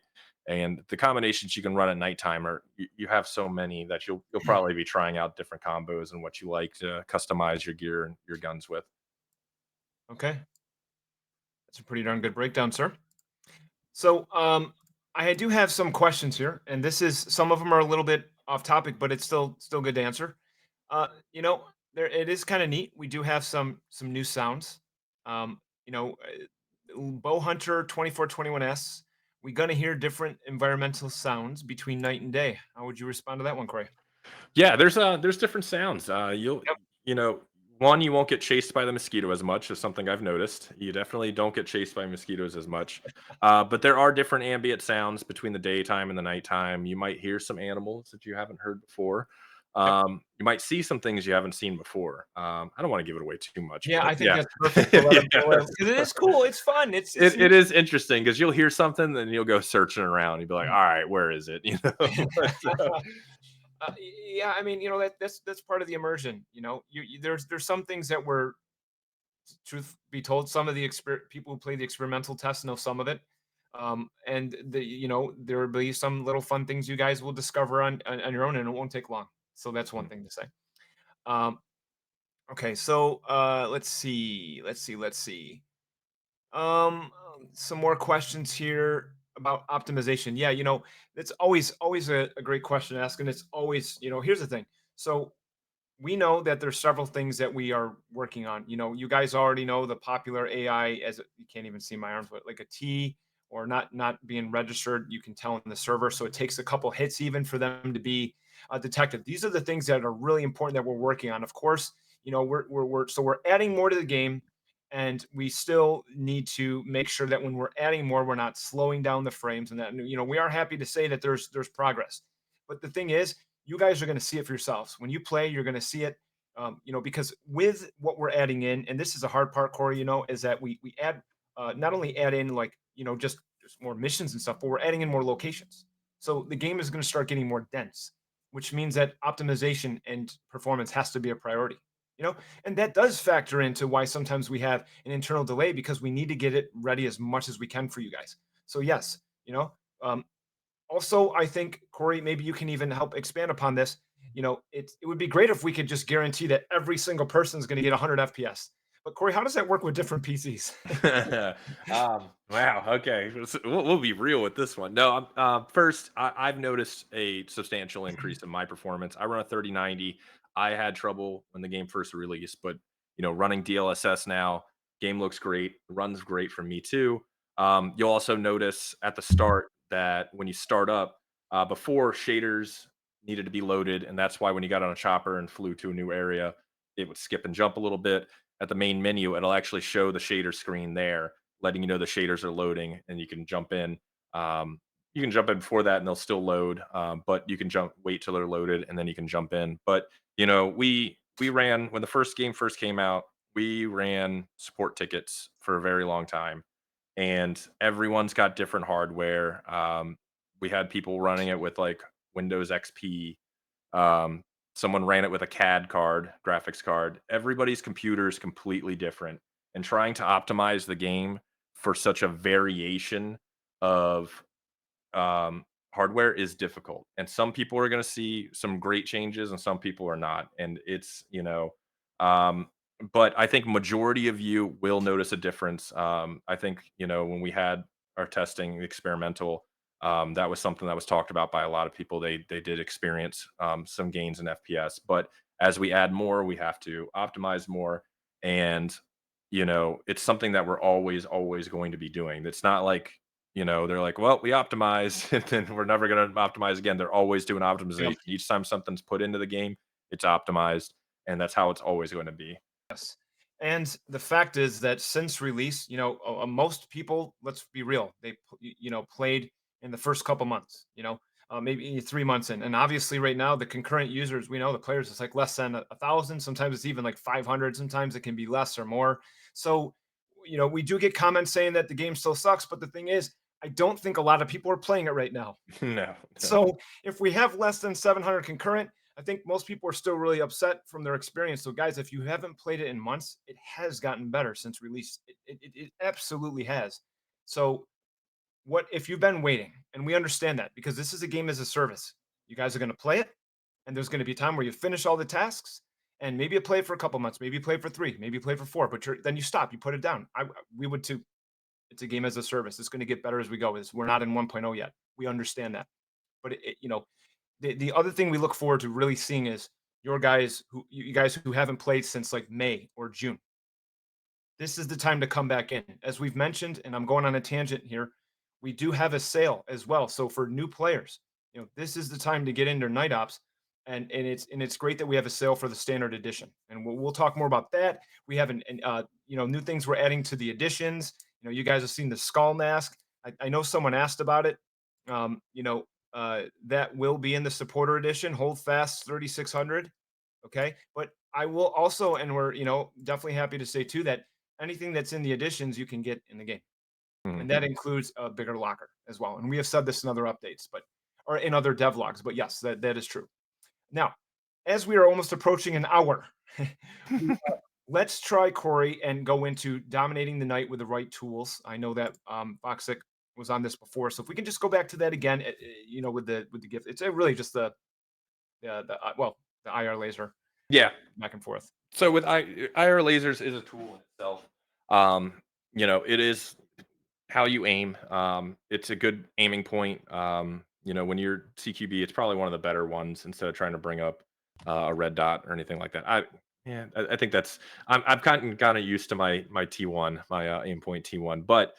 and the combinations you can run at nighttime are you have so many that you'll probably be trying out different combos and what you like to customize your gear and your guns with. Okay, that's a pretty darn good breakdown, sir. So, I do have some questions here, and this is some of them are a little bit off topic, but it's still good to answer. You know, there it is kind of neat. We do have some new sounds. You know, Bow Hunter 2421S. We're gonna hear different environmental sounds between night and day. How would you respond to that one, Corey? Yeah, there's different sounds. Yep. You know, one, you won't get chased by the mosquito as much, is something I've noticed. You definitely don't get chased by mosquitoes as much. But there are different ambient sounds between the daytime and the nighttime. You might hear some animals that you haven't heard before. Yep. You might see some things you haven't seen before. I don't want to give it away too much, Yeah, but I think yeah. that's perfect to let them go Yeah. because it is cool. It's fun. It's It neat. is interesting because you'll hear something, then you'll go searching around. You'll be like, all right, where is it? But, Yeah, I mean, that's part of the immersion. There's some things that were, truth be told, some of the people who play the experimental test know some of it, and there will be some little fun things you guys will discover on your own, and it won't take long. So that's one thing to say. Um, okay, so let's see. Some more questions here about optimization. Yeah, it's always a great question to ask, and it's always, here's the thing. So we know that there's several things that we are working on. You guys already know the popular AI, you can't even see my arms, but like a T or not being registered, you can tell in the server. So it takes a couple hits even for them to be detected. These are the things that are really important that we're working on. Of course, we're adding more to the game, and we still need to make sure that when we're adding more, we're not slowing down the frames, and that we are happy to say that there's progress. But the thing is, you guys are going to see it for yourselves. When you play, you're going to see it. Because with what we're adding in, and this is a hard part, Corey, is that we add, not only add in, like, just more missions and stuff, but we're adding in more locations. So the game is going to start getting more dense, which means that optimization and performance has to be a priority. And that does factor into why sometimes we have an internal delay, because we need to get it ready as much as we can for you guys. So yes, um, also, I think, Corey, maybe you can even help expand upon this. It would be great if we could just guarantee that every single person is going to get 100 FPS. But Corey, how does that work with different PCs? wow. Okay, we'll be real with this one. No, first, I've noticed a substantial increase in my performance. I run a 3090. I had trouble when the game first released, but running DLSS now, game looks great, runs great for me too. You'll also notice at the start that when you start up, before shaders needed to be loaded, and that's why when you got on a chopper and flew to a new area, it would skip and jump a little bit. At the main menu, it'll actually show the shader screen there, letting you know the shaders are loading, and you can jump in. You can jump in before that, and they'll still load. But you can wait till they're loaded, and then you can jump in. But we ran when the first game first came out. We ran support tickets for a very long time, and everyone's got different hardware. We had people running it with like Windows XP. Um, Someone ran it with a CAD card, graphics card. Everybody's computer is completely different, and trying to optimize the game for such a variation of hardware is difficult. And some people are going to see some great changes, and some people are not. And it's um, but I think majority of you will notice a difference. I think when we had our testing experimental, that was something that was talked about by a lot of people. They did experience some gains in FPS, but as we add more, we have to optimize more, and it's something that we're always going to be doing. It's not like they're like, well, we optimize and then we're never going to optimize again. They're always doing Yep. optimization. Each time something's put into the game, it's optimized, and that's how it's always going to be. Yes. And the fact is that since release, most people, let's be real, played in the first couple months, maybe 3 months in. And obviously, right now, the concurrent users, we know the players, it's like less than a thousand. Sometimes it's even like 500. Sometimes it can be less or more. So, we do get comments saying that the game still sucks. But the thing is, I don't think a lot of people are playing it right now. No, no. So if we have less than 700 concurrent, I think most people are still really upset from their experience. So guys, if you haven't played it in months, it has gotten better since release. It absolutely has. So what if you've been waiting? And we understand that because this is a game as a service. You guys are going to play it, and there's going to be a time where you finish all the tasks, and maybe you play it for a couple months, maybe you play it for 3, maybe you play it for 4, but then you stop, you put it down. We would too. It's a game as a service. It's going to get better as we go. We're not in 1.0 yet. We understand that, but the other thing we look forward to really seeing is you guys who haven't played since like May or June. This is the time to come back in. As we've mentioned, and I'm going on a tangent here, we do have a sale as well. So for new players, this is the time to get into Night Ops, and it's great that we have a sale for the standard edition, and we'll talk more about that. We have new things we're adding to the editions. You guys have seen the skull mask. I know someone asked about it. That will be in the supporter edition. Hold fast, 3600. Okay, but I will also, and we're definitely happy to say too that anything that's in the editions you can get in the game, and Mhm. that includes a bigger locker as well. And we have said this in other updates, or in other devlogs, but yes, that is true. Now, as we are almost approaching an hour, let's try Corey and go into dominating the night with the right tools. I know that Foxic was on this before, so if we can just go back to that again, with the gift, it's really just the IR laser Yeah. back and forth. So with IR lasers is a tool in itself. Um, it is how you aim. It's a good aiming point. When you're CQB, it's probably one of the better ones instead of trying to bring up a red dot or anything like that. I think that's I've gotten used to my T1, my aim point T1, but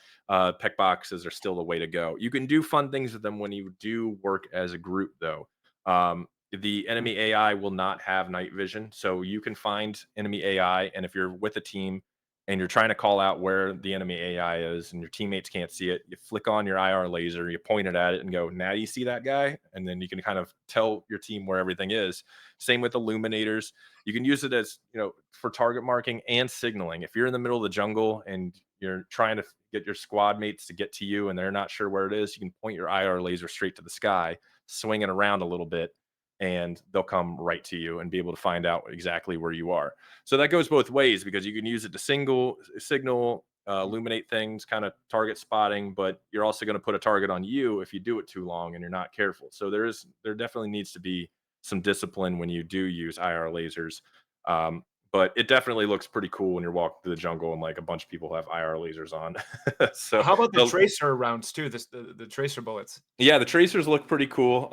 peck boxes are still the way to go. You can do fun things with them when you do work as a group, though. The Mm. enemy AI will not have night vision, so you can find enemy AI, and if you're with a team and you're trying to call out where the enemy AI is and your teammates can't see it, you flick on your IR laser, you point it at it and go, now you see that guy? And then you can kind of tell your team where everything is. Same with illuminators. You can use it as, for target marking and signaling. If you're in the middle of the jungle and you're trying to get your squad mates to get to you and they're not sure where it is, you can point your IR laser straight to the sky, swing it around a little bit, and they'll come right to you and be able to find out exactly where you are. So that goes both ways because you can use it to signal, illuminate things, kind of target spotting, but you're also going to put a target on you if you do it too long and you're not careful. So there definitely needs to be some discipline when you do use IR lasers. Um, but it definitely looks pretty cool when you're walking through the jungle and like a bunch of people have IR lasers on. So How about the the tracer rounds too? The tracer bullets. Yeah, the tracers look pretty cool.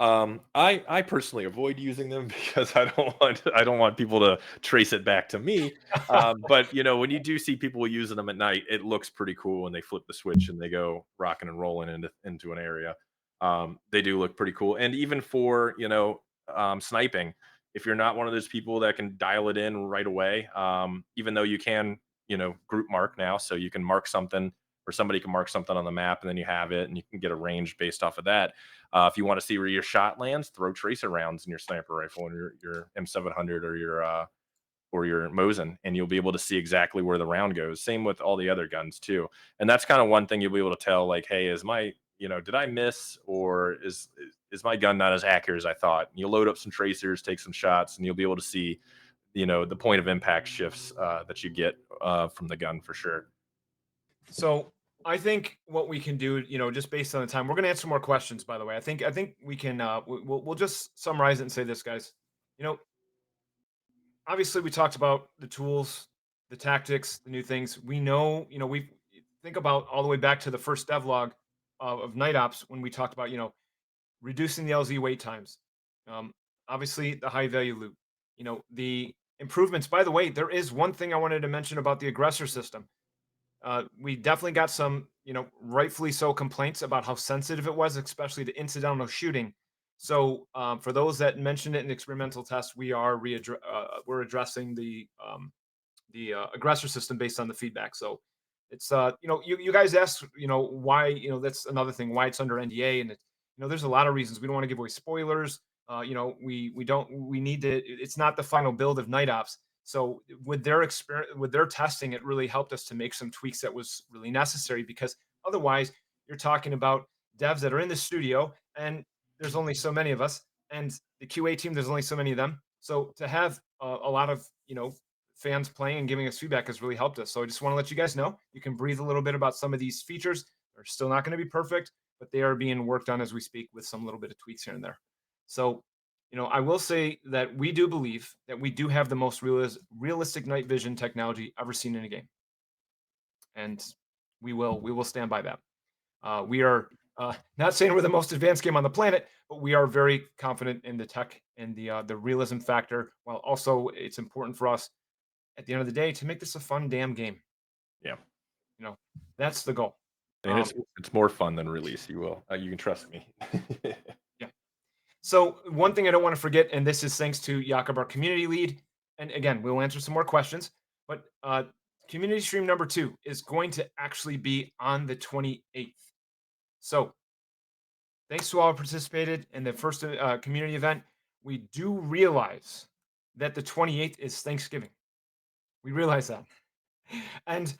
I personally avoid using them because I don't want people to trace it back to me. But when you do see people using them at night, it looks pretty cool when they flip the switch and they go rocking and rolling into an area. They do look pretty cool, and even for sniping, if you're not one of those people that can dial it in right away, even though you can group mark now, so you can mark something or somebody can mark something on the map and then you have it and you can get a range based off of that. If you want to see where your shot lands, throw tracer rounds in your sniper rifle and your M700 or your Mosin, and you'll be able to see exactly where the round goes. Same with all the other guns too. And that's kind of one thing you'll be able to tell, like, hey, is my did I miss, or is my gun not as accurate as I thought? And you'll load up some tracers, take some shots, and you'll be able to see the point of impact shifts that you get from the gun for sure. So I think what we can do, just based on the time, we're going to answer more questions. By the way, I think we can. We'll just summarize it and say this, guys. You know, Obviously we talked about the tools, the tactics, the new things. We know, we think about all the way back to the first devlog of Night Ops when we talked about, reducing the LZ wait times. Um, Obviously the high value loot. The improvements. By the way, there is one thing I wanted to mention about the aggressor system. We definitely got some, rightfully so, complaints about how sensitive it was, especially to incidental shooting. So, for those that mentioned it in experimental tests, we're addressing aggressor system based on the feedback. So it's you guys asked why that's another thing why it's under NDA, and there's a lot of reasons we don't want to give away spoilers. We need to. It's not the final build of Night Ops. So with their experience, with their testing, it really helped us to make some tweaks that was really necessary, because otherwise you're talking about devs that are in the studio, and there's only so many of us, and the QA team, there's only so many of them. So to have a lot of fans playing and giving us feedback has really helped us. So I just want to let you guys know you can breathe a little bit about some of these features. They're still not going to be perfect, but they are being worked on as we speak with some little bit of tweaks here and there. So, I will say that we do believe that we do have the most realistic night vision technology ever seen in a game, and we will stand by that. We are not saying we're the most advanced game on the planet, but we are very confident in the tech and the realism factor. While also, it's important for us at the end of the day to make this a fun damn game. Yeah. You know, that's the goal. And Um, it's more fun than release. You can trust me. yeah. So one thing I don't want to forget, and this is thanks to Jakob, our community lead, and again, we'll answer some more questions. But community stream number 2 is going to actually be on the 28th. So thanks to all who participated in the first community event. We do realize that the 28th is Thanksgiving. We realize that. And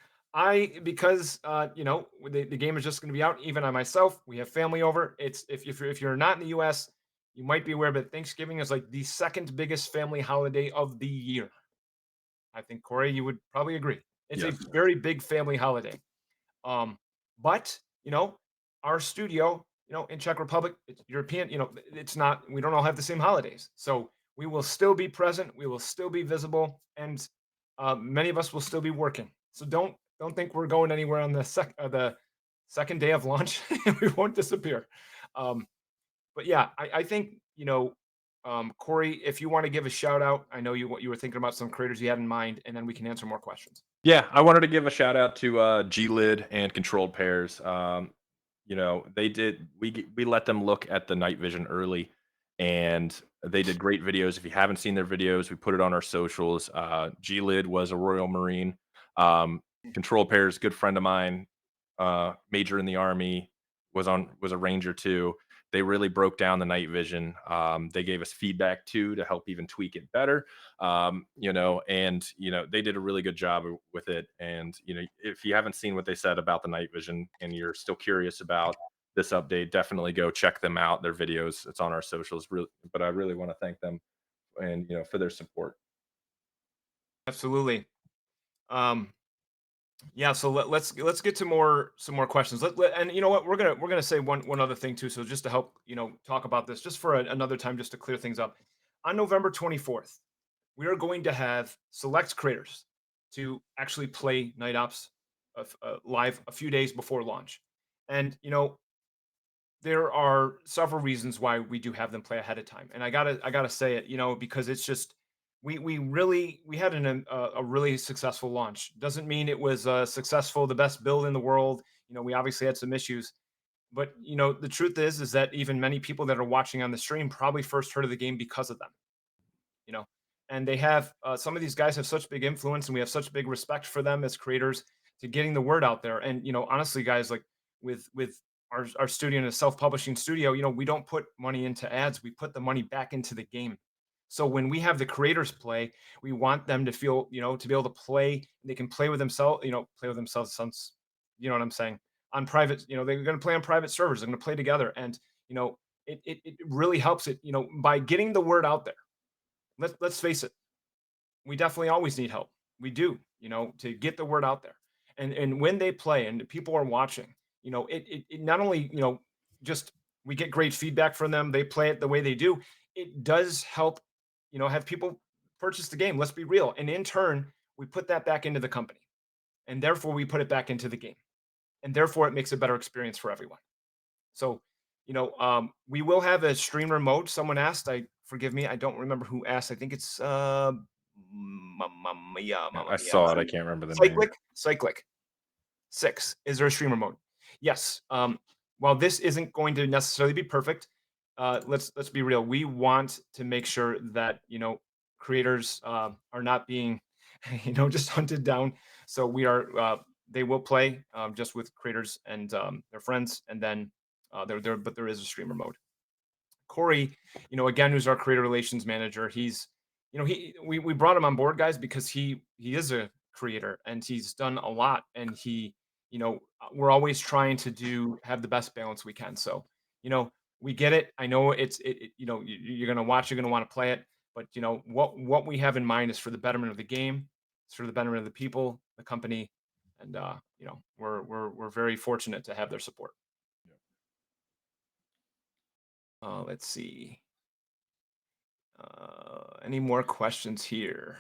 because the game is just going to be out. Even I myself, we have family over. It's if you're not in the U.S., you might be aware, but Thanksgiving is like the second biggest family holiday of the year. I think Corey, you would probably agree. It's a Yes. very big family holiday. Um, but our studio, in Czech Republic, it's European. It's not. We don't all have the same holidays, so we will still be present. We will still be visible, and many of us will still be working. So don't think we're going anywhere on the second day of launch. We won't disappear. Um, but yeah, I think Corey, if you want to give a shout out, I know you were thinking about some creators you had in mind, and then we can answer more questions. Yeah, I wanted to give a shout out to Glid and Controlled Pairs. They did. We let them look at the night vision early, and they did great videos. If you haven't seen their videos, we put it on our socials. Glid was a Royal Marine. Controlled Pairs, good friend of mine, major in the army, was a ranger too. They really broke down the night vision. They gave us feedback too to help even tweak it better. They did a really good job with it. And if you haven't seen what they said about the night vision and you're still curious about this update, definitely go check them out. Their videos, it's on our socials. Really, but I really want to thank them and for their support. Absolutely. Um, Yeah, so let's get to some more questions. And you know what, we're gonna say one other thing too. So just to help talk about this, just for another time, just to clear things up, on November 24th, we are going to have select creators to actually play Night Ops live a few days before launch, and there are several reasons why we do have them play ahead of time. And I gotta say it, because it's just we had a really successful launch. Doesn't mean it was successful, the best build in the world. We obviously had some issues, but the truth is that even many people that are watching on the stream probably first heard of the game because of them. You know, and they have some of these guys have such big influence, and we have such big respect for them as creators to getting the word out there. And honestly, guys, like with our studio and a self-publishing studio, we don't put money into ads. We put the money back into the game. So when we have the creators play, we want them to feel, to be able to play. They can play with themselves, play with themselves. Since you know what I'm saying. On private, they're going to play on private servers. They're going to play together, and it really helps it. By getting the word out there. Let's face it, we definitely always need help. We do, to get the word out there. And when they play and people are watching, it not only, just we get great feedback from them, they play it the way they do. It does help, have people purchase the game. Let's be real. And in turn, we put that back into the company. And therefore we put it back into the game. And therefore it makes a better experience for everyone. So, we will have a streamer mode. Someone asked. I forgive me. I don't remember who asked. I think it's I saw it. I can't remember the name. Cyclic 6. Is there a streamer mode? Yes. While this isn't going to necessarily be perfect, let's be real. We want to make sure that creators are not being just hunted down. So we are. They will play just with creators and their friends, and then but there is a streamer mode. Corey, again, who's our creator relations manager, he's, we brought him on board, guys, because he is a creator and he's done a lot, and we're always trying to have the best balance we can. So, we get it. I know you're gonna watch, you're gonna want to play it, but what we have in mind is for the betterment of the game, it's for the betterment of the people, the company, and we're very fortunate to have their support. Let's see. Any more questions here?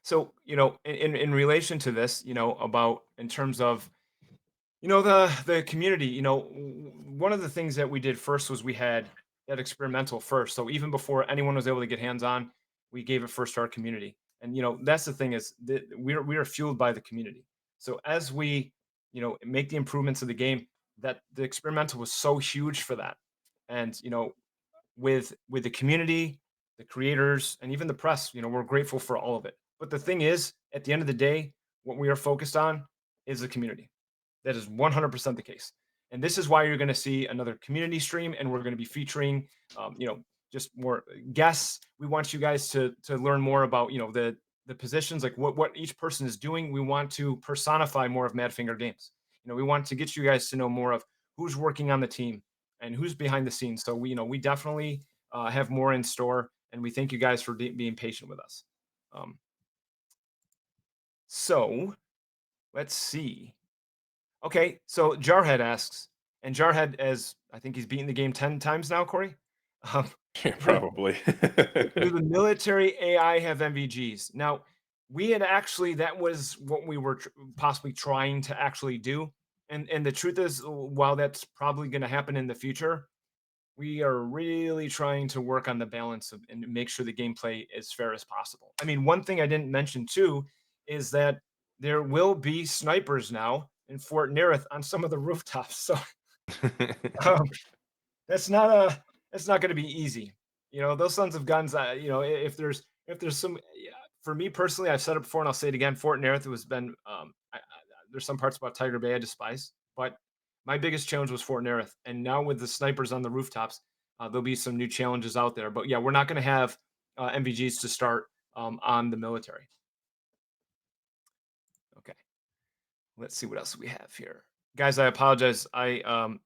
So, in relation to this, about in terms of, the community, one of the things that we did first was we had that experimental first. So even before anyone was able to get hands on, we gave it first to our community. And that's the thing, is that we are fueled by the community. So as we, make the improvements of the game, that the experimental was so huge for that. And with the community, the creators, and even the press, we're grateful for all of it. But the thing is, at the end of the day, what we are focused on is the community. That is 100% the case. And this is why you're going to see another community stream, and we're going to be featuring, just more guests. We want you guys to learn more about, the positions, like what each person is doing. We want to personify more of Madfinger Games. We want to get you guys to know more of who's working on the team and who's behind the scenes. So we definitely have more in store, and we thank you guys for being patient with us. So let's see. Okay, so Jarhead asks, and Jarhead, as I think he's beaten the game 10 times now, Corey. Um, Yeah, probably. do the military AI have NVGs? Now, we had actually, that was what we were possibly trying to actually do. And the truth is, while that's probably going to happen in the future, we are really trying to work on the balance of, and make sure the gameplay is fair as possible. I mean, one thing I didn't mention too is that there will be snipers now in Fort Nerith on some of the rooftops. So um, that's not going to be easy. Those sons of guns. If there's some, yeah, for me personally, I've said it before and I'll say it again. Fort Nerith has been. There's some parts about Tiger Bay I despise, but my biggest challenge was Fort Nerith, and now with the snipers on the rooftops, there'll be some new challenges out there. But yeah, we're not going to have NVGs to start on the military. Okay, let's see what else we have here, guys. I apologize. I've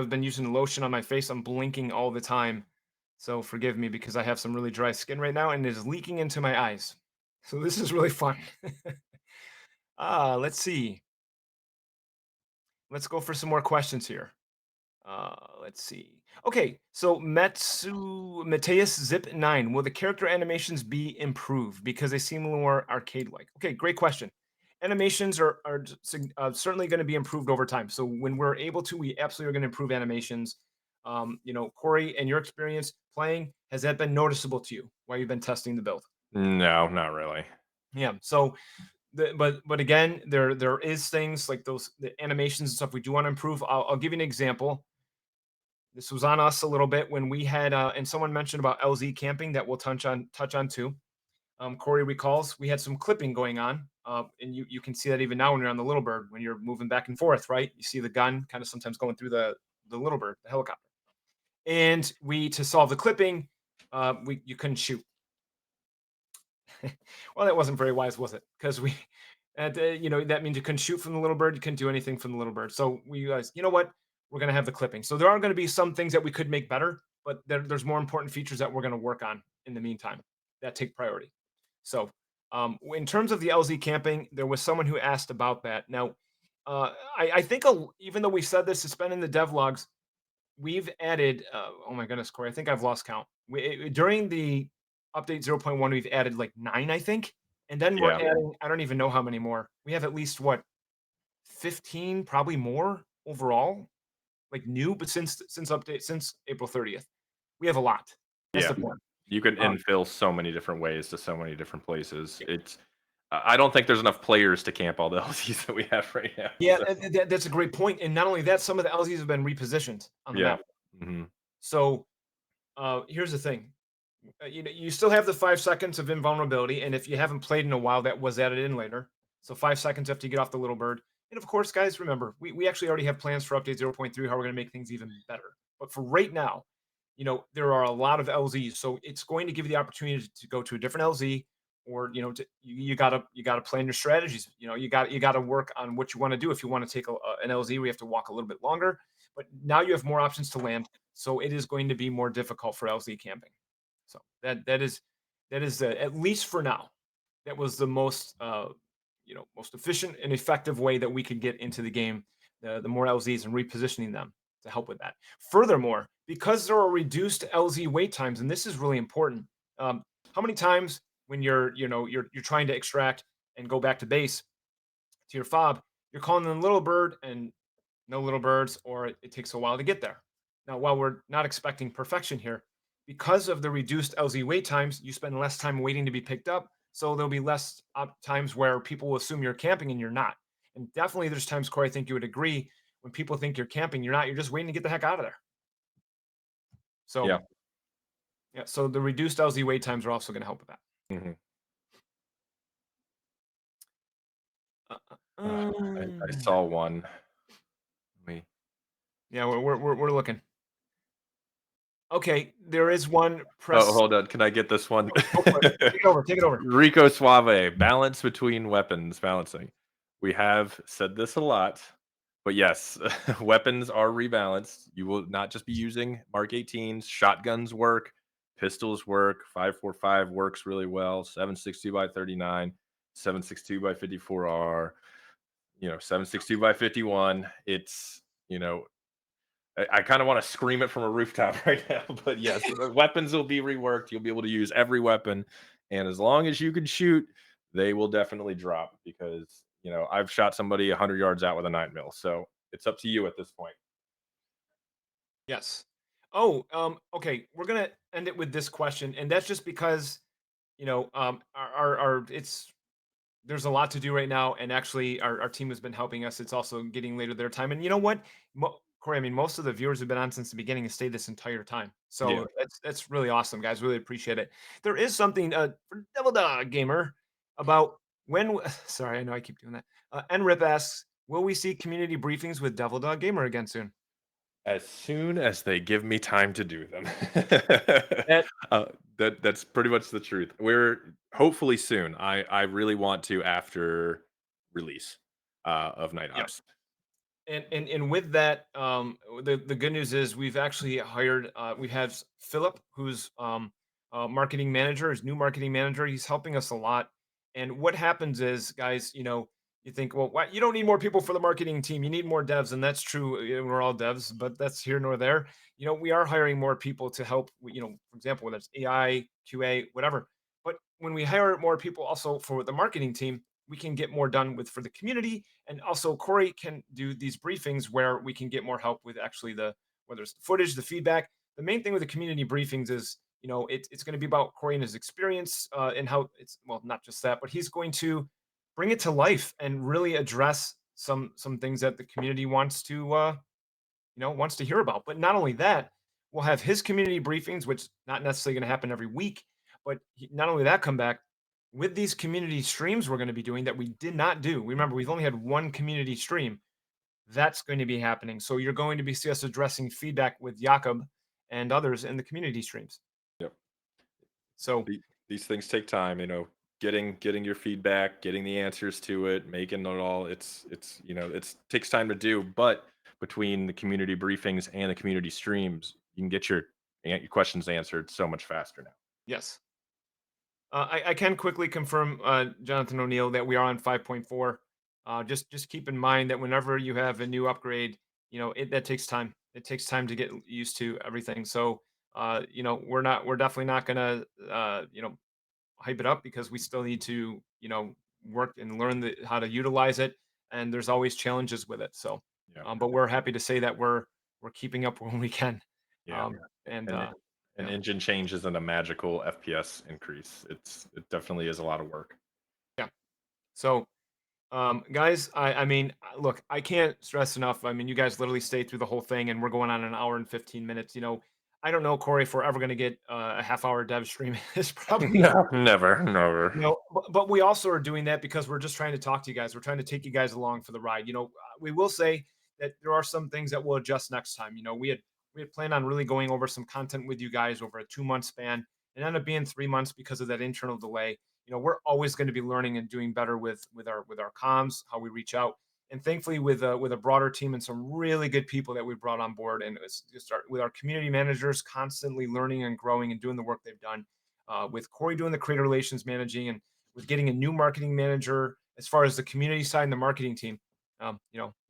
been using lotion on my face. I'm blinking all the time, so forgive me because I have some really dry skin right now, and it is leaking into my eyes. So this is really fun. Let's see. Let's go for some more questions here. Let's see. Okay, so Mateus Zip 9. Will the character animations be improved because they seem more arcade-like? Okay, great question. Animations are certainly going to be improved over time. So when we're able to, we absolutely are going to improve animations. Corey, and your experience playing, has that been noticeable to you while you've been testing the build? No, not really. Yeah. So but again, there is things like the animations and stuff we do want to improve. I'll give you an example. This was on us a little bit when we had, and someone mentioned about LZ camping that we'll touch on too. Corey recalls we had some clipping going on, and you can see that even now when you're on the Little Bird, when you're moving back and forth, right? You see the gun kind of sometimes going through the Little Bird, the helicopter, and to solve the clipping, you couldn't shoot. Well, that wasn't very wise, was it? Because that means you couldn't shoot from the Little Bird, you couldn't do anything from the Little Bird. So we guys, you know what? We're gonna have the clipping. So there are gonna be some things that we could make better, but there's more important features that we're gonna work on in the meantime that take priority. So in terms of the LZ camping, there was someone who asked about that. Now, I think even though we said this, it's been in the devlogs, we've added. Oh my goodness, Corey, I think I've lost count. During the update 0.1, we've added like 9, I think, and then we're Yeah. adding. I don't even know how many more. We have at least 15, probably more overall, like new, but since April 30th, we have a lot. That's Yeah. the point. You can Um, infill so many different ways to so many different places. I don't think there's enough players to camp all the LZs that we have right now. yeah, So, that's a great point. And not only that, some of the LZs have been repositioned on the yeah. map. Hmm. So here's the thing. you still have the 5 seconds of invulnerability, and if you haven't played in a while, that was added in later. So 5 seconds after you get off the little bird. And of course, guys, remember we actually already have plans for update 0.3 how we're going to make things even better. But for right now, there are a lot of LZs, so it's going to give you the opportunity to go to a different LZ, or you gotta plan your strategies. You gotta work on what you want to do. If you want to take an LZ, we have to walk a little bit longer. But now you have more options to land, so it is going to be more difficult for LZ camping. So that is at least for now, that was the most efficient and effective way that we could get into the game. The more LZs and repositioning them to help with that. Furthermore, because there are reduced LZ wait times, and this is really important. How many times when you're trying to extract and go back to base to your fob, you're calling in little bird and no little birds, or it takes a while to get there. Now, while we're not expecting perfection here, because of the reduced LZ wait times, you spend less time waiting to be picked up. So there'll be less times where people will assume you're camping and you're not. And definitely, there's times, Corey, I think you would agree, when people think you're camping, you're not. You're just waiting to get the heck out of there. So Yeah. yeah, so the reduced LZ wait times are also going to help with that. Mhm. Uh, I saw one. We yeah, we're looking. Okay, there is one. Oh, Press. hold on. Can I get this one? Go for it. Take it over. Take it over. Rico Suave, balance between weapons, balancing. We have said this a lot, but yes, weapons are rebalanced. You will not just be using Mark 18s. Shotguns work, pistols work, 5.45 works really well, 7.62 by 39, 7.62 by 54R, 7.62 by 51. It's, I kind of want to scream it from a rooftop right now, but yes, the weapons will be reworked. You'll be able to use every weapon, and as long as you can shoot, they will definitely drop because I've shot somebody 100 yards out with a 9 mil. So it's up to you at this point. Yes. Oh, okay. We're gonna end it with this question, and that's just because our it's there's a lot to do right now, and actually our team has been helping us. It's also getting later their time, and you know what, Corey? I mean, most of the viewers have been on since the beginning and stayed this entire time, Yeah. so that's really awesome, guys. Really appreciate it. There is something for Devil Dog Gamer about when. Sorry, I know I keep doing that. Nrip asks, will we see community briefings with Devil Dog Gamer again soon? As soon as they give me time to do them. That uh, that's pretty much the truth. We're hopefully soon. I really want to after release of Night yeah. Ops. And with that, the good news is we've actually hired. We have Philip, who's marketing manager, his new marketing manager. He's helping us a lot. And what happens is, guys, you think, well, why, you don't need more people for the marketing team. You need more devs, and that's true. We're all devs, but that's here nor there. We are hiring more people to help. For example, whether it's AI, QA, whatever. But when we hire more people, also for the marketing team, we can get more done with for the community, and also Corey can do these briefings where we can get more help with actually the whether it's the footage, the feedback. The main thing with the community briefings is it's going to be about Corey and his experience, and how it's, well, not just that, but he's going to bring it to life and really address some things that the community wants to hear about. But not only that, we'll have his community briefings, which not necessarily going to happen every week, but not only that, come back with these community streams we're going to be doing that we did not do. Remember, we've only had one community stream. That's going to be happening. So you're going to be see us addressing feedback with Jakob and others in the community streams. Yep. So These things take time, getting your feedback, getting the answers to it, making it all. It's takes time to do, but between the community briefings and the community streams, you can get your questions answered so much faster now. yes, I can quickly confirm, Jonathan O'Neill, that we are on 5.4. Just keep in mind that whenever you have a new upgrade, that takes time. It takes time to get used to everything. So, we're definitely not gonna, hype it up, because we still need to, work and learn how to utilize it. And there's always challenges with it. So, Yeah. but we're happy to say that we're keeping up when we can. Yeah. And And an yeah. engine change isn't a magical FPS increase. It definitely is a lot of work. Yeah. So, guys, I mean, look, I can't stress enough. I mean, you guys literally stayed through the whole thing, and we're going on an hour and 15 minutes. I don't know, Corey, if we're ever going to get a half-hour dev stream. It's probably No, never, never. no, but we also are doing that because we're just trying to talk to you guys. We're trying to take you guys along for the ride. We will say that there are some things that we'll adjust next time. We had planned on really going over some content with you guys over a 2 month span. It ended up being 3 months because of that internal delay. We're always going to be learning and doing better with our comms, how we reach out, and thankfully with a broader team and some really good people that we brought on board, and it's just with our community managers constantly learning and growing and doing the work they've done, with Corey doing the creator relations managing, and with getting a new marketing manager as far as the community side and the marketing team.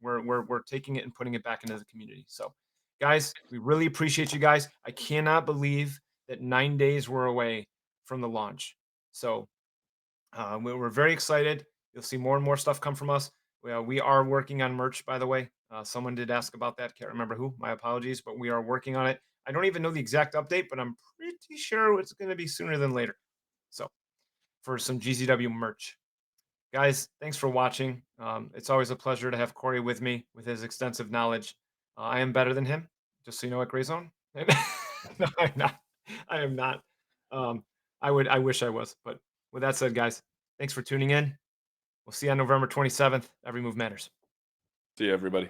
We're taking it and putting it back into the community. So, guys, we really appreciate you guys. I cannot believe that 9 days were away from the launch. So we're very excited. You'll see more and more stuff come from us. We are working on merch, by the way. Someone did ask about that. Can't remember who. My apologies, but we are working on it. I don't even know the exact update, but I'm pretty sure it's going to be sooner than later. So, for some GZW merch. Guys, thanks for watching. It's always a pleasure to have Corey with me with his extensive knowledge. I am better than him, just so you know, at Gray Zone. No, I'm not. I am not. Um, I wish I was. But with that said, guys, thanks for tuning in. We'll see you on November 27th. Every move matters. See you, everybody.